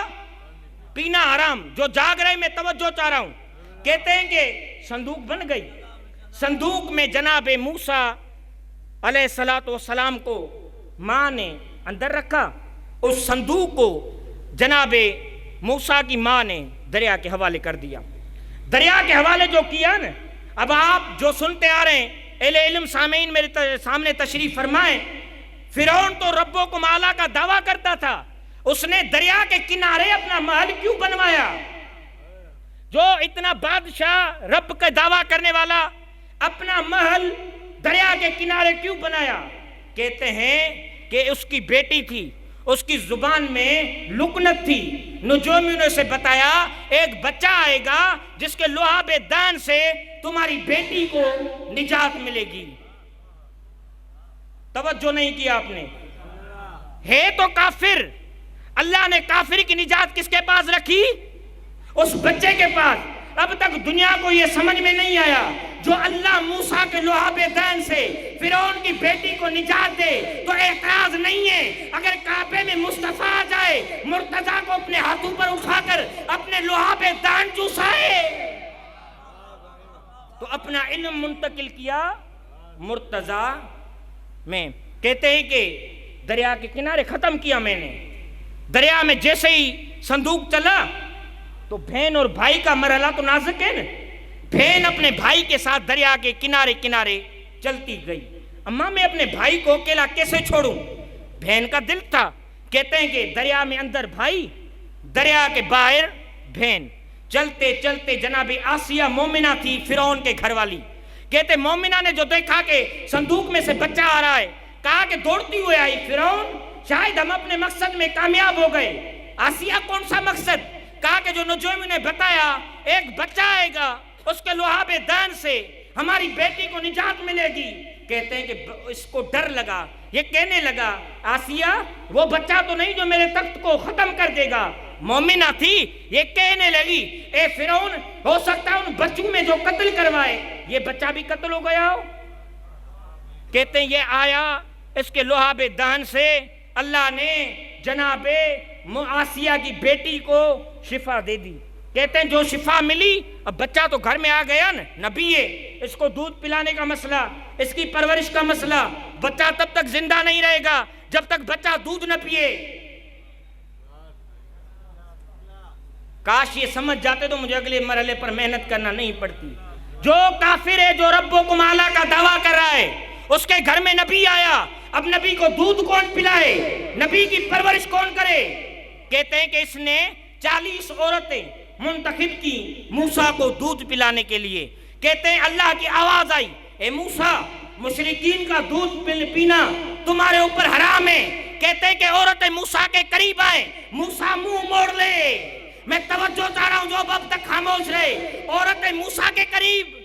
پینا حرام، جو جاگ رہے میں توجہ چاہ رہا ہوں۔ کہتے ہیں کہ صندوق بن گئی، صندوق میں جناب موسیٰ علیہ السلام کو ماں نے اندر رکھا، اس صندوق کو جناب موسیٰ کی ماں نے دریا کے حوالے کر دیا۔ دریا کے حوالے جو کیا نا، اب آپ جو سنتے آ رہے ہیں، اہل علم سامعین میرے سامنے تشریف فرمائیں، فرعون تو ربکم اعلیٰ کا دعویٰ کرتا تھا، اس نے دریا کے کنارے اپنا محل کیوں بنوایا؟ جو اتنا بادشاہ رب کا دعویٰ کرنے والا اپنا محل دریا کے کنارے کیوں بنایا؟ کہتے ہیں کہ اس کی بیٹی تھی، اس کی زبان میں لکنت تھی۔ نجومیوں نے اسے بتایا ایک بچہ آئے گا جس کے لعاب دان سے تمہاری بیٹی کو نجات ملے گی۔ توجہ نہیں کیا آپ نے، ہے تو کافر، اللہ نے کافر کی نجات کس کے پاس رکھی؟ اس بچے کے پاس۔ اب تک دنیا کو یہ سمجھ میں نہیں آیا جو اللہ موسیٰ کے لعاب دین سے فرعون کی بیٹی کو نجات دے تو اعتراض نہیں ہے اگر کعبے میں مصطفیٰ آ جائے، مرتضیٰ کو اپنے ہاتھوں پر اٹھا کر اپنے لعاب دین چوسائے۔ تو اپنا علم منتقل کیا مرتضیٰ میں، کہتے ہیں کہ دریا کے کنارے ختم کیا میں نے۔ دریا میں جیسے ہی صندوق چلا تو بہن اور بھائی کا مرحلہ تو نازک ہے نا، بہن اپنے بھائی کے ساتھ دریا کے کنارے کنارے چلتی گئی۔ اماں میں اپنے بھائی کو اکیلا کیسے چھوڑوں؟ بہن کا دل تھا۔ کہتے ہیں کہ دریا میں اندر بھائی، دریا کے باہر بہن، چلتے چلتے جناب آسیہ مومنہ تھی فرعون کے گھر والی، کہتے مومنہ نے جو دیکھا کہ صندوق میں سے بچہ آ رہا ہے، کہا کہ دوڑتی ہوئے آئی فرعون شاید ہم اپنے مقصد میں کامیاب ہو گئے۔ آسیہ کون سا مقصد؟ کہا کہ جو نجومی نے بتایا ایک بچہ آئے گا اس کے لعاب دین سے ہماری بیٹی کو نجات ملے گی۔ کہتے ہیں کہ اس کو ڈر لگا، یہ کہنے لگا آسیہ وہ بچہ تو نہیں جو میرے تخت کو ختم کر دے گا۔ مومنہ تھی، یہ کہنے لگی اے فرعون ہو سکتا ہے ان بچوں میں جو قتل کروائے یہ بچہ بھی قتل ہو گیا ہو۔ کہتے ہیں یہ آیا اس کے لعاب دین سے اللہ نے جناب آسیہ کی بیٹی کو شفا دے دی۔ کہتے ہیں جو شفا ملی، اب بچہ تو گھر میں آ گیا نا، نبی ہے، اس کو دودھ پلانے کا مسئلہ، اس کی پرورش کا مسئلہ، بچہ تب تک زندہ نہیں رہے گا جب تک بچہ دودھ نہ پیے۔ کاش یہ سمجھ جاتے تو مجھے اگلے مرحلے پر محنت کرنا نہیں پڑتی۔ جو کافر ہے، جو ربکم اعلیٰ کا دعویٰ کر رہا ہے، اس کے گھر میں نبی آیا، اب نبی کو دودھ کون پلائے، نبی کی پرورش کون کرے؟ کہتے ہیں کہ اس نے 40 عورتیں منتخب کی موسیٰ کو دودھ پلانے کے لیے۔ کہتے ہیں اللہ کی آواز آئی اے موسیٰ مشرکین کا دودھ پینا تمہارے اوپر حرام ہے۔ کہتے ہیں کہ عورتیں موسیٰ کے قریب آئیں، موسیٰ منہ موڑ لے۔ میں توجہ چاہ رہا ہوں جو اب تک خاموش رہے، عورتیں موسیٰ کے قریب،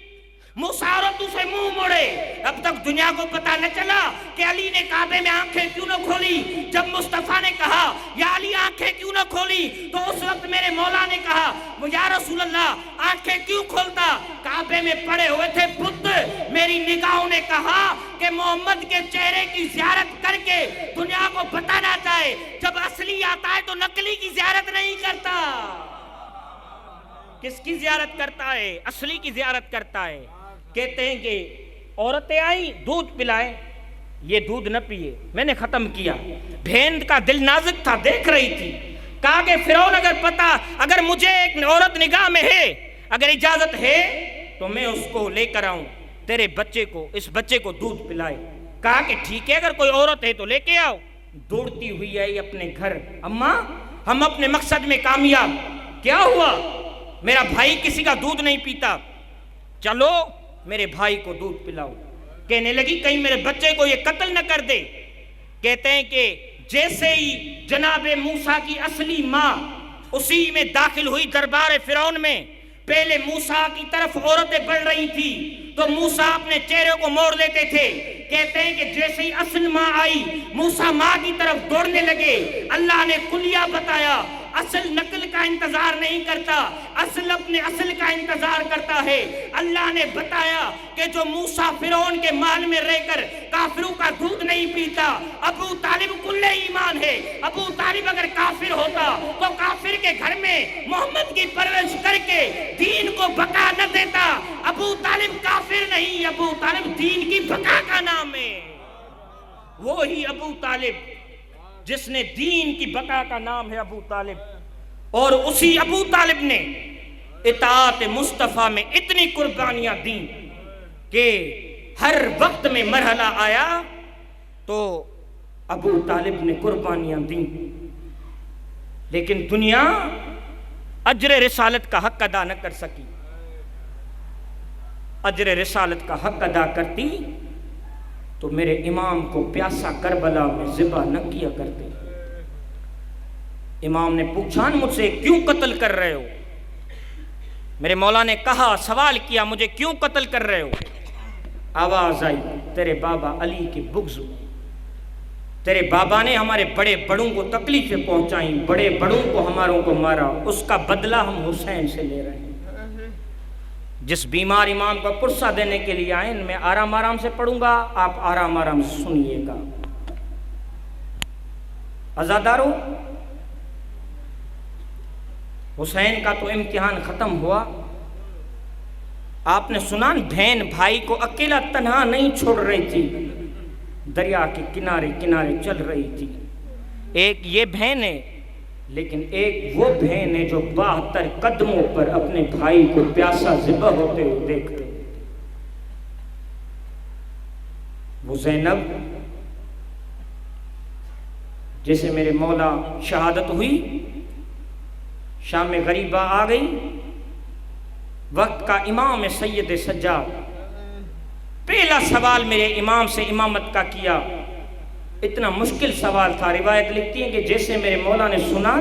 موسیٰ عورتوں سے منہ موڑے۔ اب تک دنیا کو پتا نہ چلا کہ علی نے کعبے میں آنکھیں کیوں نہ کھولی۔ جب مصطفیٰ نے کہا یا علی آنکھیں کیوں نہ کھولی تو اس وقت میرے مولا نے کہا یا رسول اللہ آنکھیں کیوں کھولتا؟ کعبے میں پڑے ہوئے تھے بت، میری نگاہوں نے کہا کہ محمد کے چہرے کی زیارت کر کے دنیا کو بتانا چاہے جب اصلی آتا ہے تو نقلی کی زیارت نہیں کرتا۔ کس کی زیارت کرتا ہے؟ اصلی کی زیارت کرتا ہے۔ کہتے ہیں کہ عورتیں آئیں دودھ پلائیں، یہ دودھ نہ پیے، میں نے ختم کیا۔ بہن کا دل نازک تھا، دیکھ رہی تھی، کہا کہ فرعون اگر مجھے ایک عورت نگاہ میں ہے، اگر اجازت ہے تو میں اس کو لے کر آؤں، تیرے بچے کو، اس بچے کو دودھ پلائے۔ کہا کہ ٹھیک ہے اگر کوئی عورت ہے تو لے کے آؤ۔ دوڑتی ہوئی آئی اپنے گھر، اماں ہم اپنے مقصد میں کامیاب۔ کیا ہوا؟ میرا بھائی کسی کا دودھ نہیں پیتا، چلو میرے بھائی کو دودھ پلاؤ۔ کہنے لگی کہیں میرے بچے کو یہ قتل نہ کر دے۔ کہتے ہیں کہ جیسے ہی جناب موسیٰ کی اصلی ماں اسی میں داخل ہوئی دربار فرعون میں، پہلے موسیٰ کی طرف عورتیں بڑھ رہی تھی تو موسیٰ اپنے چہرے کو موڑ لیتے تھے۔ کہتے ہیں کہ جیسے ہی اصل ماں آئی موسیٰ ماں کی طرف دوڑنے لگے۔ اللہ نے کلیہ بتایا اصل نقل کا انتظار نہیں کرتا، اصل اپنے اصل کا انتظار کرتا ہے۔ اللہ نے بتایا کہ جو موسیٰ فرعون کے محل میں رہ کر کافروں کا دودھ نہیں پیتا، ابو طالب کل ایمان ہے۔ ابو طالب اگر کافر ہوتا تو کافر کے گھر میں محمد کی پرورش کر کے دین کو بقا نہ دیتا۔ ابو طالب کافر نہیں، ابو طالب دین کی بقا کا نام ہے۔ وہی ابو طالب جس نے دین کی بقا کا نام ہے ابو طالب، اور اسی ابو طالب نے اطاعت مصطفیٰ میں اتنی قربانیاں دیں کہ ہر وقت میں مرحلہ آیا تو ابو طالب نے قربانیاں دیں، لیکن دنیا اجر رسالت کا حق ادا نہ کر سکی۔ اجر رسالت کا حق ادا کرتی تو میرے امام کو پیاسا کربلا میں ذبح نہ کیا کرتے۔ امام نے پوچھا مجھ سے کیوں قتل کر رہے ہو؟ میرے مولا نے کہا، سوال کیا مجھے کیوں قتل کر رہے ہو؟ آواز آئی، تیرے بابا علی کے بغض، تیرے بابا نے ہمارے بڑے بڑوں کو تکلیفیں پہنچائیں، بڑے بڑوں کو ہماروں کو مارا، اس کا بدلہ ہم حسین سے لے رہے ہیں۔ جس بیمار امام کو پرسہ دینے کے لیے آئیں، میں آرام آرام سے پڑھوں گا، آپ آرام آرام سے سنیے گا۔ عزادارو، حسین کا تو امتحان ختم ہوا۔ آپ نے سنا بہن بھائی کو اکیلا تنہا نہیں چھوڑ رہی تھی، دریا کے کنارے کنارے چل رہی تھی۔ ایک یہ بہن ہے، لیکن ایک وہ بہن ہے جو 72 قدموں پر اپنے بھائی کو پیاسا ذبح ہوتے ہوئے دیکھ رہے۔ وہ زینب جسے میرے مولا شہادت ہوئی، شام غریبہ آ گئی، وقت کا امام سید سجاد، پہلا سوال میرے امام سے امامت کا کیا۔ اتنا مشکل سوال تھا، روایت لکھتی ہے کہ جیسے میرے مولا نے سنا،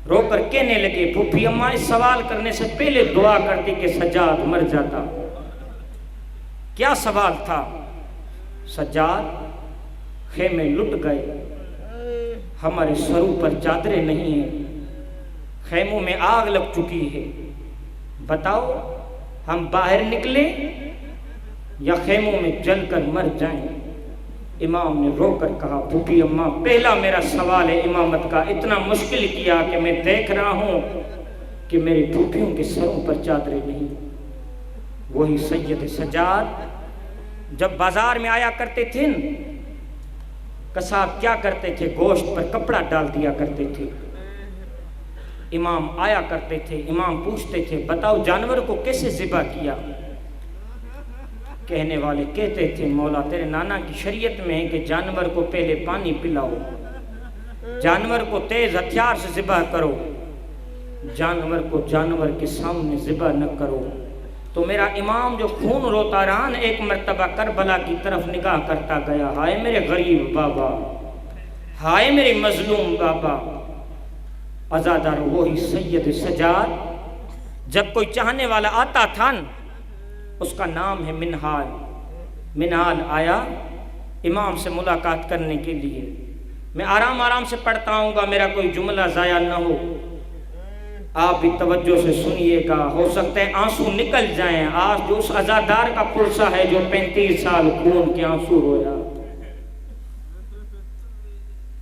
رو کر کہنے لگے، پھوپھی اماں اس سوال کرنے سے پہلے دعا کرتی کہ سجاد مر جاتا۔ کیا سوال تھا؟ سجاد، خیمے لٹ گئے، ہمارے سروں پر چادریں نہیں ہیں، خیموں میں آگ لگ چکی ہے، بتاؤ ہم باہر نکلیں یا خیموں میں جل کر مر جائیں؟ امام نے رو کر کہا، پھوپھی اماں پہلا میرا سوال ہے امامت کا، اتنا مشکل کیا کہ میں دیکھ رہا ہوں کہ میری پھوپھیوں کے سروں پر چادریں نہیں۔ وہی سید سجاد جب بازار میں آیا کرتے تھے، قصاب کیا کرتے تھے؟ گوشت پر کپڑا ڈال دیا کرتے تھے۔ امام آیا کرتے تھے، امام پوچھتے تھے، بتاؤ جانور کو کیسے ذبح کیا؟ کہنے والے کہتے تھے، مولا تیرے نانا کی شریعت میں ہے کہ جانور کو پہلے پانی پلاؤ، جانور کو تیز ہتھیار سے ذبح کرو، جانور کو جانور کے سامنے ذبح نہ کرو۔ تو میرا امام جو خون روتا رہا نا، ایک مرتبہ کربلا کی طرف نگاہ کرتا گیا، ہائے میرے غریب بابا، ہائے میرے مظلوم بابا۔ عزادار وہی سید سجاد، جب کوئی چاہنے والا آتا تھا نا، اس کا نام ہے منہال۔ منہال آیا امام سے ملاقات کرنے کے لیے۔ میں آرام آرام سے پڑھتا ہوں گا، میرا کوئی جملہ ضائع نہ ہو، آپ بھی توجہ سے سنیے گا، ہو سکتا ہے آنسو نکل جائیں۔ آج جو اس عزادار کا پرسہ ہے جو 35 سال خون کے آنسو رویا۔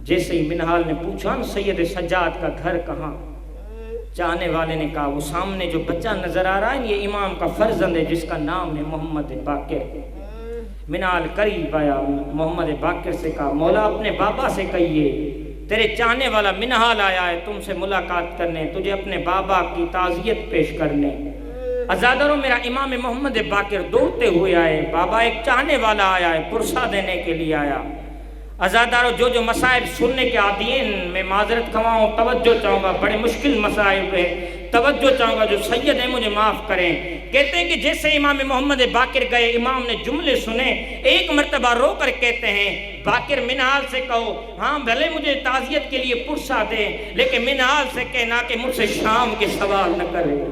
جیسے ہی منہال نے پوچھا نا سید سجاد کا گھر کہاں، چاہنے والے نے کہا وہ سامنے جو بچہ نظر آ رہا ہے یہ امام کا فرزند ہے جس کا نام ہے محمد باقر۔ منہال قریب آیا، محمد باقر سے کہا، مولا اپنے بابا سے کہیے تیرے چاہنے والا منہال آیا ہے تم سے ملاقات کرنے، تجھے اپنے بابا کی تعزیت پیش کرنے۔ عزادارو میرا امام محمد باقر دوڑتے ہوئے آئے، بابا ایک چاہنے والا آیا ہے، پرسہ دینے کے لیے آیا۔ عزادارو جو مسائب سننے کے عادی ہیں، میں معذرت کھواؤں، توجہ چاہوں گا، بڑے مشکل مسائب ہے، توجہ چاہوں گا، جو سید ہیں مجھے معاف کریں۔ کہتے ہیں کہ جیسے امام محمد باقر گئے، امام نے جملے سنے، ایک مرتبہ رو کر کہتے ہیں، باقر منہال سے کہو ہاں بھلے مجھے تعزیت کے لیے پرسہ دے، لیکن منہال سے کہنا کہ مجھ سے شام کے سوال نہ کرے۔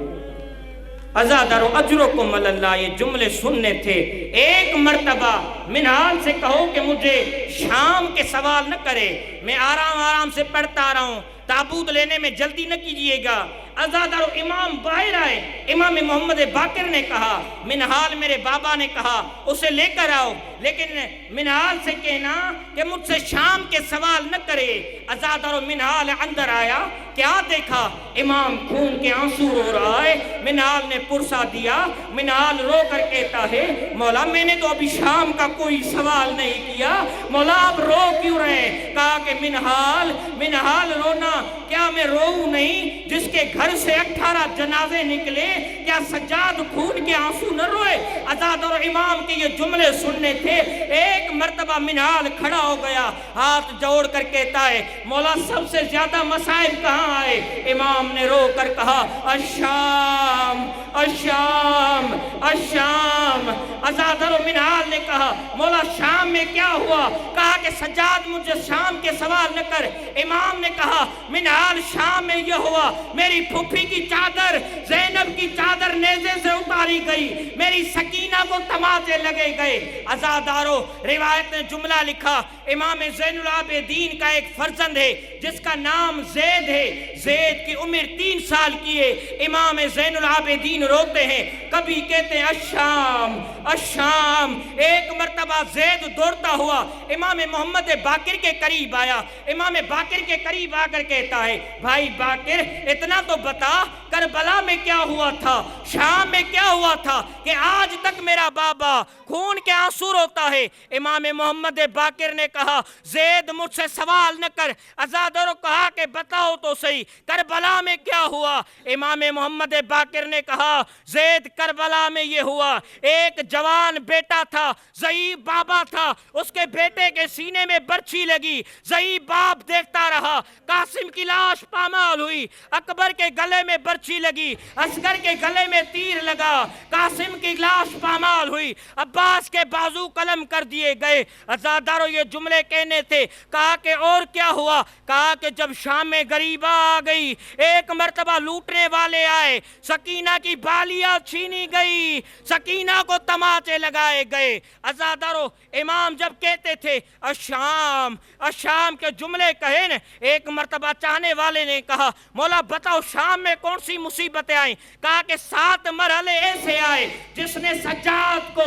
عزادارو اجرکم اللہ، یہ جملے سننے تھے۔ ایک مرتبہ منہال سے کہو کہ مجھے شام کے سوال نہ کرے، میں آرام آرام سے پڑھتا رہا ہوں، تابوت لینے میں جلدی نہ کیجئے گا۔ عزادارو امام باہر آئے، امام محمد باقر نے کہا، منہال میرے بابا نے کہا اسے لے کر آؤ، لیکن منہال سے کہنا کہ مجھ سے شام کے سوال نہ کرے۔ عزادارو منہال اندر آیا، کیا دیکھا؟ امام خون کے آنسو رو رہا ہے۔ منہال نے پرسہ دیا، منہال رو کر کہتا ہے، مولا میں نے تو ابھی شام کا کوئی سوال نہیں کیا، مولا آپ رو کیوں رہے؟ کہا کہ منہال رونا کیا میں روؤں نہیں جس کے گھر سے 18 جنازے نکلے؟ کیا سجاد خون کے آنسو نہ روئے؟ عزادار امام کے یہ جملے سننے تھے۔ ایک مرتبہ منہال کھڑا ہو گیا، ہاتھ جوڑ کر کہتا ہے، مولا سب سے زیادہ مسائب کہاں آئے؟ امام نے رو کر کہا، الشام الشام الشام۔ عزادار منہال نے کہا، مولا شام میں کیا ہوا؟ کہا کہ سجاد مجھے شام کے سوال نہ کر۔ امام نے کہا منہال شام میں یہ ہوا، میری پھوپھی کی چادر زینب کی چادر نیزے سے اتاری گئی، میری سکینہ کو تماچے لگے گئے۔ عزادارو روایت نے جملہ لکھا، امام زین العابدین کا ایک فرزند ہے جس کا نام زید ہے، زید کی عمر 3 سال کی ہے۔ امام زین العابدین روتے ہیں، کبھی کہتے ہیں الشام الشام۔ ایک مرتبہ زید دوڑتا ہوا امام محمد باقر کے قریب آیا، امام باقر کے قریب آ کر کہتا ہے بھائی باقر اتنا تو بتا کربلا میں کیا ہوا تھا، شام میں کیا ہوا تھا کہ آج تک میرا بابا خون کے آنسو روتا ہے۔ امام محمد باقر نے کہا زید مجھ سے سوال نہ کر، عزادارو کہا کہ بتاؤ تو صحیح کربلا میں کیا ہوا۔ امام محمد باقر نے کہا زید کربلا میں یہ ہوا، ایک جوان بیٹا تھا، ضعیف بابا تھا، اس کے بیٹے کے سینے میں برچھی لگی، ضعیف باپ دیکھتا رہا، قاسم کی لاش پامال ہوئی، اکبر کے گلے میں برچھی لگی، اصغر کے گلے میں تیر لگا، قاسم کی لاش پامال ہوئی، عباس کے بازو قلم کر دیے گئے۔ عزادارو یہ جملے کہنے تھے، کہا کہ اور کیا ہوا، کہا کہ جب شام میں غریبہ آ گئی، ایک مرتبہ لوٹنے والے آئے، سکینہ کی بالیاں چھینی گئی، سکینہ کو تماچے لگائے گئے۔ عزادارو امام جب کہتے تھے الشام الشام کے جملے کہے نا، ایک مرتبہ چاہنے والے نے کہا مولا بتاؤ شام میں کون سی مصیبتیں آئیں، کہا کہ 7 مرحلے ایسے آئے جس نے سجاد کو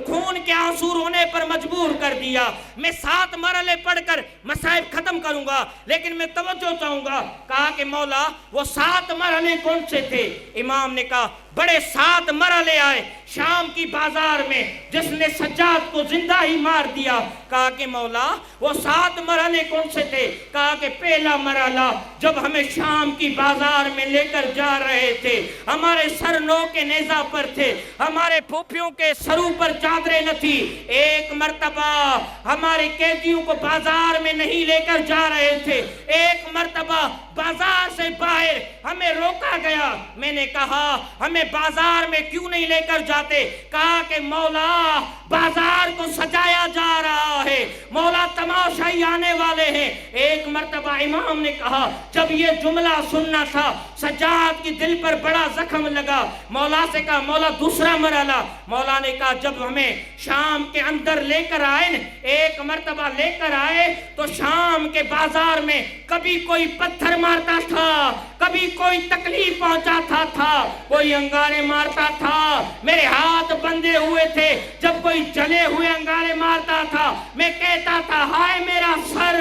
خون کے آنسو رونے پر مجبور کر دیا۔ میں 7 مرحلے پڑھ کر مصائب ختم کروں گا، لیکن میں توجہ چاہوں گا۔ کہا کہ مولا وہ 7 مرحلے کون سے تھے؟ امام نے کہا بڑے 7 مرحلے آئے شام کی بازار میں جس نے سجاد کو زندہ ہی مار دیا۔ کہا کہ مولا وہ 7 مرحلے کون سے تھے؟ کہا کہ پہلا مرحلہ جب ہمیں شام کی بازار میں لے کر جا رہے تھے، ہمارے سر نو کے نیزہ پر تھے، ہمارے پھوپھیوں کے سروں پر چادریں نہ تھی۔ ایک مرتبہ ہمارے قیدیوں کو بازار میں نہیں لے کر جا رہے تھے، ایک مرتبہ بازار سے باہر ہمیں روکا گیا، میں نے کہا ہمیں بازار میں کیوں نہیں لے کر جاتے؟ کہا کہ مولا بازار کو سجایا جا رہا ہے، مولا تماشائی آنے والے ہیں۔ ایک مرتبہ امام نے کہا جب یہ جملہ سننا تھا سجاد کی دل پر بڑا زخم لگا، مولا سے کہا مولا دوسرا مرحلہ۔ مولا نے کہا جب ہمیں شام کے اندر لے کر آئے نا، ایک مرتبہ لے کر آئے تو شام کے بازار میں کبھی کوئی پتھر مارتا تھا، کبھی کوئی تکلیف پہنچاتا تھا، کوئی انگارے مارتا تھا، میرے ہاتھ بندھے ہوئے تھے، جب کوئی جلے ہوئے انگارے مارتا تھا میں کہتا تھا ہائے میرا سر۔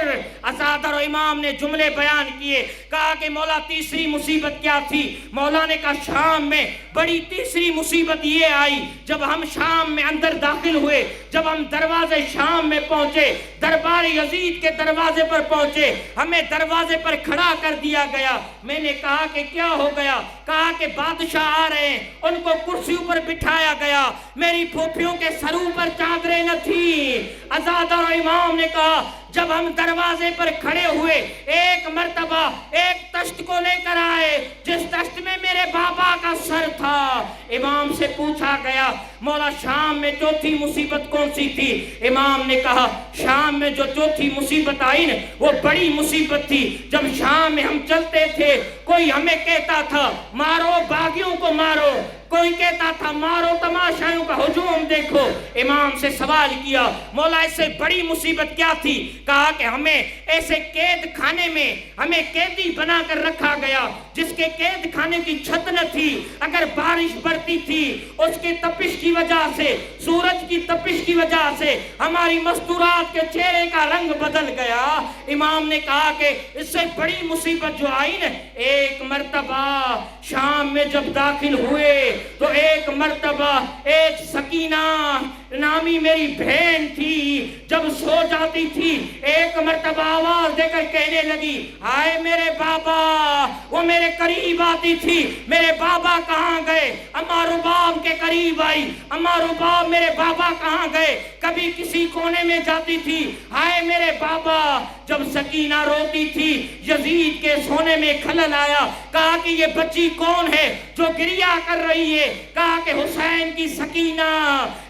عزادارو امام نے جملے بیان کیے، کہا کہ مولا تیسری مصیبت کیا تھی؟ مولا نے کہا شام میں بڑی تیسری مصیبت یہ آئی جب ہم شام میں اندر داخل ہوئے، جب ہم دروازے شام میں پہنچے، دربار یزید کے دروازے پر پہنچے، ہمیں دروازے پر کھڑا کر دیا گیا۔ میں نے کہا کہ کیا ہو گیا؟ کہا کہ بادشاہ آ رہے ہیں، ان کو کرسیوں پر بٹھایا گیا، میری پھوپھیوں کے سروں پر چادریں نہ تھی۔ عزادارو امام نے کہا جب ہم دروازے پر کھڑے ہوئے ایک مرتبہ ایک تشت کو لے کر آئے جس تشت میں میرے بابا کا سر تھا۔ امام سے پوچھا گیا مولا شام میں چوتھی مصیبت کون سی تھی؟ امام نے کہا شام میں جو چوتھی مصیبت آئی نا وہ بڑی مصیبت تھی۔ جب شام میں ہم چلتے تھے کوئی ہمیں کہتا تھا مارو باغیوں کو مارو، کوئی کہتا تھا مارو تماشائیوں کا ہجوم دیکھو۔ امام سے سوال کیا مولا اس سے بڑی مصیبت کیا تھی؟ کہا کہ ہمیں ایسے قید خانے میں ہمیں قیدی بنا کر رکھا گیا جس کے قید خانے کی چھت نہ تھی، اگر بارش برتی تھی اس کی تپش کی وجہ سے، سورج کی تپش کی وجہ سے ہماری مستورات کے چہرے کا رنگ بدل گیا۔ امام نے کہا کہ اس سے بڑی مصیبت جو آئی نا، ایک مرتبہ شام میں جب داخل ہوئے تو ایک مرتبہ ایک سکینہ نامی میری بہن تھی، جب سو جاتی تھی ایک مرتبہ آواز دے کر کہنے لگی ہائے میرے بابا، وہ میرے قریب آتی تھی، میرے بابا کہاں گئے؟ اما رباب کے قریب آئی، اما رباب میرے بابا کہاں گئے؟ کبھی کسی کونے میں جاتی تھی ہائے میرے بابا۔ جب سکینہ روتی تھی یزید کے سونے میں خلل آیا، کہا کہ یہ بچی کون ہے جو گریہ کر رہی ہے؟ کہا کہ حسین کی سکینہ۔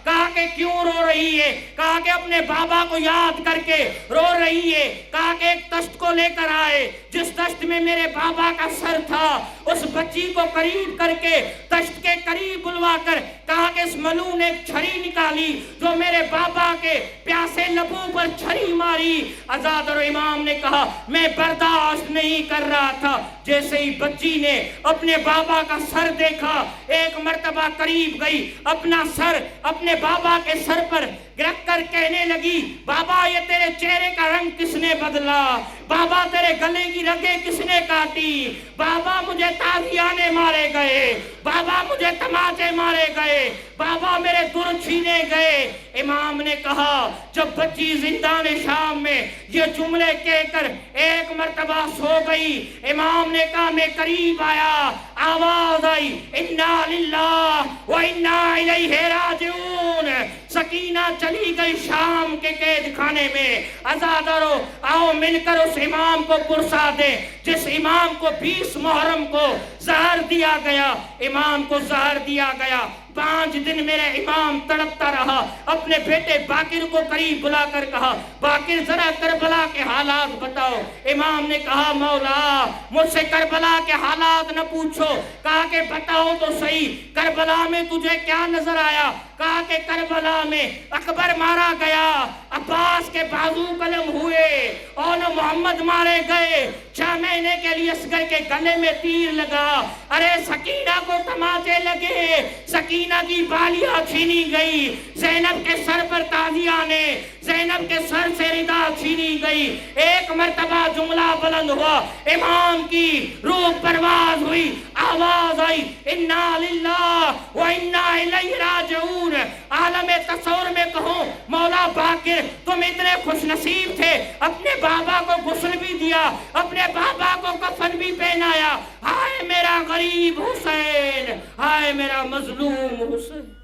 کہا کہ کیوں رو رہی ہے؟ کہا کہ اپنے بابا کو یاد کر کے رو رہی ہے۔ کہا کہ ایک تشت کو لے کر آئے جس تشت میں میرے بابا کا سر تھا، اس بچی کو قریب کر کے تشت کے قریب بلوا کر کہا کہ اس ملعون نے ایک چھری نکالی جو میرے بابا کے پیاسے لبوں پر چھری ماری۔ آزاد اور امام نے کہا میں برداشت نہیں کر رہا تھا۔ جیسے ہی بچی نے اپنے بابا کا سر دیکھا، ایک مرتبہ قریب گئی، اپنا سر اپنے بابا کے سر پر رکھ کر کہنے لگی بابا یہ تیرے چہرے کا رنگ کس نے بدلا؟ بابا تیرے گلے کی رگیں کس نے کاٹی؟ بابا مجھے تازیانے مارے گئے، بابا مجھے تماچے مارے گئے، بابا میرے در چھینے گئے۔ امام نے کہا جب بچی زندان شام میں یہ جملے کہہ کر ایک مرتبہ سو گئی، امام نے کہا میں قریب آیا، آواز آئی انا للہ و انا الیہ راجعون۔ سکینہ چلی گئی شام کے قید خانے میں۔ عزادارو آؤ مل کر اس امام کو پرسا دیں جس امام کو 20 محرم کو زہر دیا گیا، امام کو زہر دیا گیا۔ 5 دن میرے امام تڑپتا رہا، اپنے بیٹے باقر کو قریب بلا کر کہا باقر ذرا کربلا کے حالات بتاؤ۔ امام نے کہا مولا مجھ سے کربلا کے حالات نہ پوچھو، کہا کہ بتاؤ تو صحیح کربلا میں تجھے کیا نظر آیا؟ کہا کہ کربلا میں اکبر مارا گیا، عباس کے بازو قلم ہوئے اور محمد مارے گئے، 6 مہینے کے لیے اصغر کے گلے میں تیر لگا، ارے سکینہ کو تماچے لگے، سکینہ کی بالیاں چھینی گئی، زینب کے سر پر تازیانے، زینب کے سر سے ردا چھینی گئی۔ ایک مرتبہ جملہ بلند ہوا، امام کی روح پرواز ہوئی، آواز آئی انا للہ و انا الیہ راجعون۔ عالم تصور میں کہوں مولا باقر تم اتنے خوش نصیب تھے، اپنے بابا کو غسل بھی دیا، اپنے بابا کو کفن بھی پہنایا۔ ہائے میرا غریب حسین، ہائے میرا مظلوم حسین۔